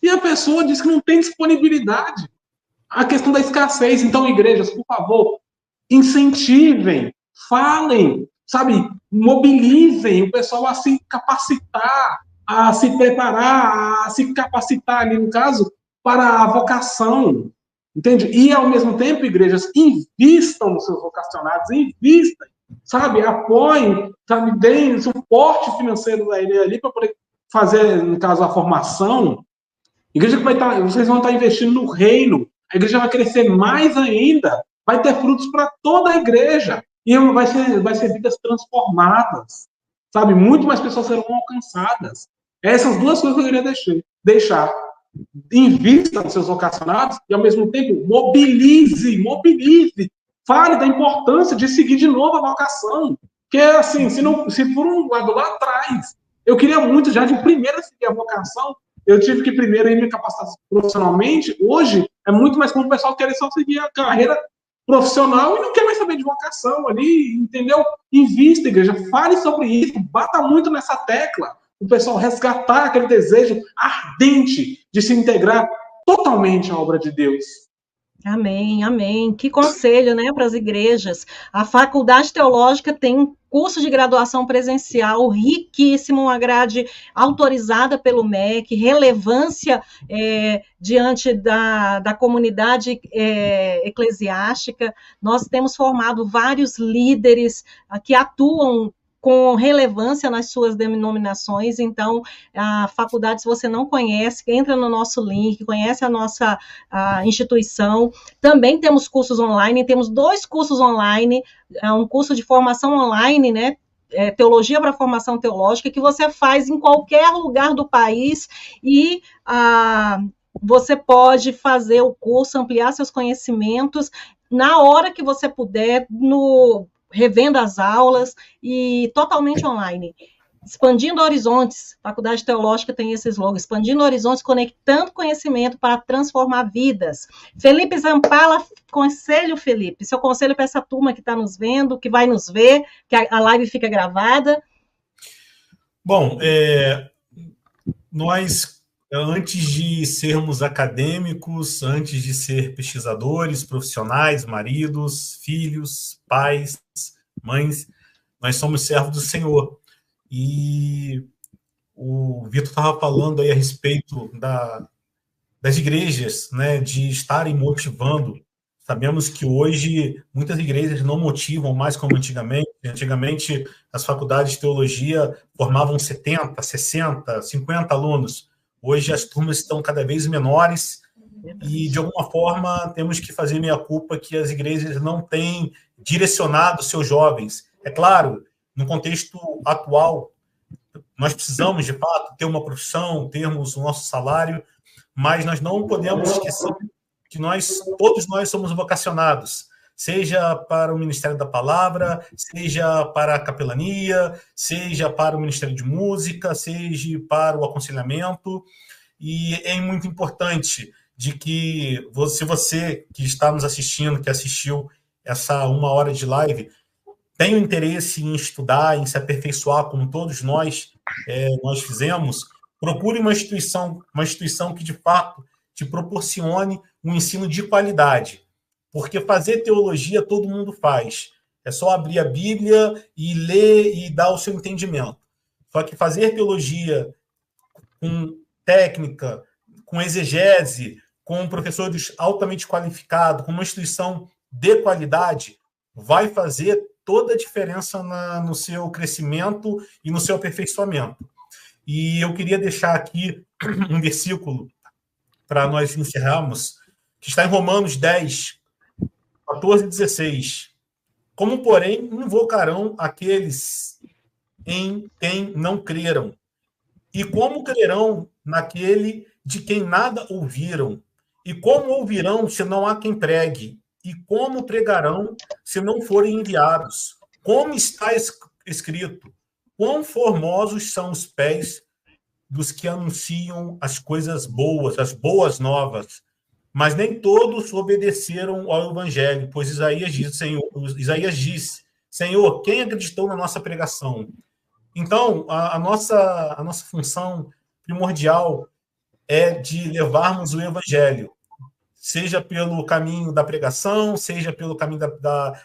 E a pessoa diz que não tem disponibilidade. A questão da escassez. Então, igrejas, por favor, incentivem, falem, sabe, mobilizem o pessoal a se capacitar, a se preparar, a se capacitar ali, no caso, para a vocação. Entende? E, ao mesmo tempo, igrejas, invistam nos seus vocacionados, invistam, sabe, apoiem, sabe, deem suporte financeiro da ele ali para poder fazer, no caso, a formação. A igreja que vai estar, vocês vão estar investindo no reino, a igreja vai crescer mais ainda, vai ter frutos para toda a igreja, e vai ser vidas transformadas, sabe, muito mais pessoas serão alcançadas. Essas duas coisas que eu queria deixar. Invista nos seus vocacionados e, ao mesmo tempo, mobilize, fale da importância de seguir de novo a vocação. Porque, assim, se por um lado lá atrás, eu queria muito já de primeira seguir a vocação, eu tive que primeiro me capacitar profissionalmente. Hoje, é muito mais como o pessoal quer só seguir a carreira profissional e não quer mais saber de vocação ali, entendeu? Invista, igreja, fale sobre isso, bata muito nessa tecla. O pessoal resgatar aquele desejo ardente de se integrar totalmente à obra de Deus. Amém, amém. Que conselho, né, para as igrejas. A Faculdade Teológica tem um curso de graduação presencial riquíssimo, uma grade autorizada pelo MEC, relevância diante da comunidade eclesiástica. Nós temos formado vários líderes que atuam com relevância nas suas denominações. Então, a faculdade, se você não conhece, entra no nosso link, conhece a nossa instituição. Também temos cursos online, temos 2 cursos online, um curso de formação online, né, Teologia para Formação Teológica, que você faz em qualquer lugar do país e você pode fazer o curso, ampliar seus conhecimentos na hora que você puder, revendo as aulas e totalmente online. Expandindo horizontes, Faculdade Teológica tem esse slogan, expandindo horizontes, conectando conhecimento para transformar vidas. Felipe Zampala, conselho, Felipe, seu conselho para essa turma que está nos vendo, que vai nos ver, que a live fica gravada. Bom, nós, antes de sermos acadêmicos, antes de ser pesquisadores, profissionais, maridos, filhos, pais, mães, nós somos servos do Senhor. E o Vitor estava falando aí a respeito das igrejas, né, de estarem motivando. Sabemos que hoje muitas igrejas não motivam mais como antigamente. Antigamente, as faculdades de teologia formavam 70, 60, 50 alunos. Hoje as turmas estão cada vez menores e, de alguma forma, temos que fazer meia-culpa que as igrejas não têm direcionado seus jovens. É claro, no contexto atual, nós precisamos, de fato, ter uma profissão, termos o nosso salário, mas nós não podemos esquecer que todos nós somos vocacionados, seja para o Ministério da Palavra, seja para a capelania, seja para o Ministério de Música, seja para o aconselhamento, e é muito importante de que, se você que está nos assistindo, que assistiu essa 1 hora de live, tem o interesse em estudar, em se aperfeiçoar, como todos nós fizemos, procure uma instituição que, de fato, te proporcione um ensino de qualidade. Porque fazer teologia todo mundo faz. É só abrir a Bíblia e ler e dar o seu entendimento. Só que fazer teologia com técnica, com exegese, com professores altamente qualificados, com uma instituição de qualidade, vai fazer toda a diferença no seu crescimento e no seu aperfeiçoamento. E eu queria deixar aqui um versículo para nós encerrarmos, que está em Romanos 10, 14 e 16. Como, porém, invocarão aqueles em quem não creram? E como crerão naquele de quem nada ouviram? E como ouvirão se não há quem pregue? E como pregarão se não forem enviados? Como está escrito? Quão formosos são os pés dos que anunciam as coisas boas, as boas novas. Mas nem todos obedeceram ao evangelho, pois Isaías disse, Senhor, quem acreditou na nossa pregação? Então, a nossa função primordial é de levarmos o evangelho, seja pelo caminho da pregação, seja pelo caminho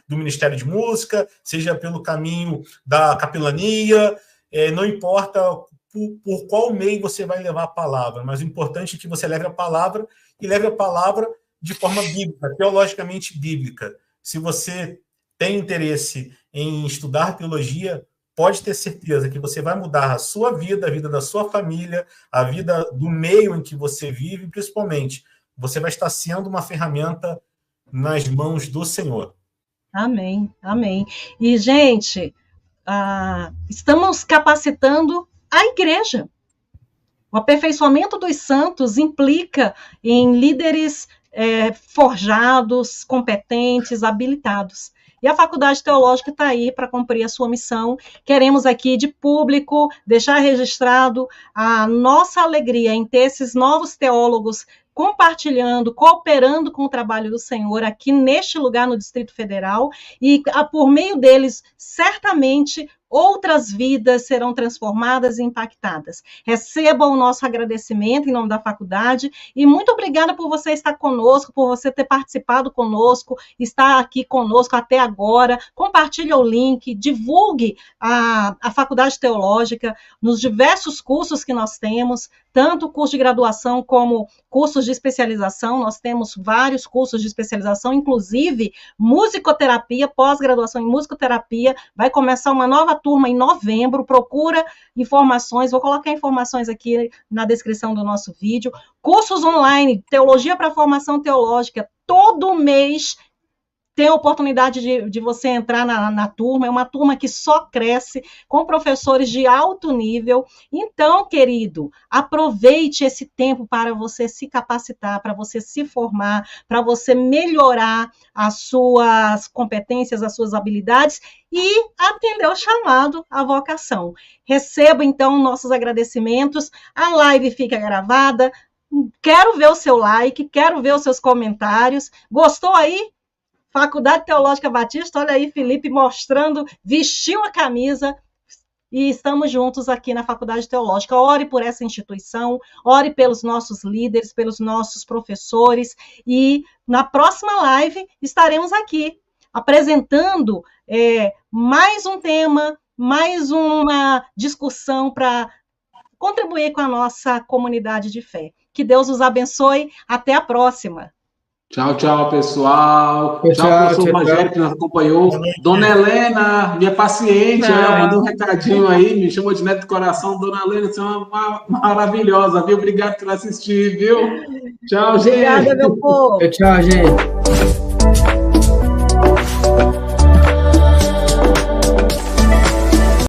do Ministério de Música, seja pelo caminho da capelania, não importa por qual meio você vai levar a palavra, mas o importante é que você leve a palavra e leve a palavra de forma bíblica, teologicamente bíblica. Se você tem interesse em estudar teologia, pode ter certeza que você vai mudar a sua vida, a vida da sua família, a vida do meio em que você vive, principalmente, você vai estar sendo uma ferramenta nas mãos do Senhor. Amém, amém. E, gente, estamos capacitando a igreja. O aperfeiçoamento dos santos implica em líderes forjados, competentes, habilitados. E a Faculdade Teológica está aí para cumprir a sua missão. Queremos aqui, de público, deixar registrado a nossa alegria em ter esses novos teólogos compartilhando, cooperando com o trabalho do Senhor aqui neste lugar no Distrito Federal, e por meio deles, certamente, outras vidas serão transformadas e impactadas. Recebam o nosso agradecimento em nome da faculdade, e muito obrigada por você estar conosco, por você ter participado conosco, estar aqui conosco até agora. Compartilhe o link, divulgue a Faculdade Teológica nos diversos cursos que nós temos, tanto curso de graduação como cursos de especialização. Nós temos vários cursos de especialização, inclusive musicoterapia, pós-graduação em musicoterapia. Vai começar uma nova turma em novembro. Procura informações, vou colocar informações aqui na descrição do nosso vídeo. Cursos online, teologia para formação teológica, todo mês tem a oportunidade de você entrar na turma. É uma turma que só cresce, com professores de alto nível. Então, querido, aproveite esse tempo para você se capacitar, para você se formar, para você melhorar as suas competências, as suas habilidades e atender o chamado, a vocação. Receba, então, nossos agradecimentos. A live fica gravada. Quero ver o seu like, quero ver os seus comentários. Gostou aí? Faculdade Teológica Batista, olha aí, Felipe mostrando, vestiu a camisa, e estamos juntos aqui na Faculdade Teológica. Ore por essa instituição, ore pelos nossos líderes, pelos nossos professores, e na próxima live estaremos aqui, apresentando mais um tema, mais uma discussão para contribuir com a nossa comunidade de fé. Que Deus os abençoe, até a próxima. Tchau, tchau, pessoal. Tchau, professor Rogério, que nos acompanhou. Dona Helena, minha paciente, mandou um recadinho aí, me chamou de neto do coração. Dona Helena, você é uma maravilhosa, viu? Obrigado por assistir, viu? Tchau, gente. Obrigada, meu povo. Tchau, gente.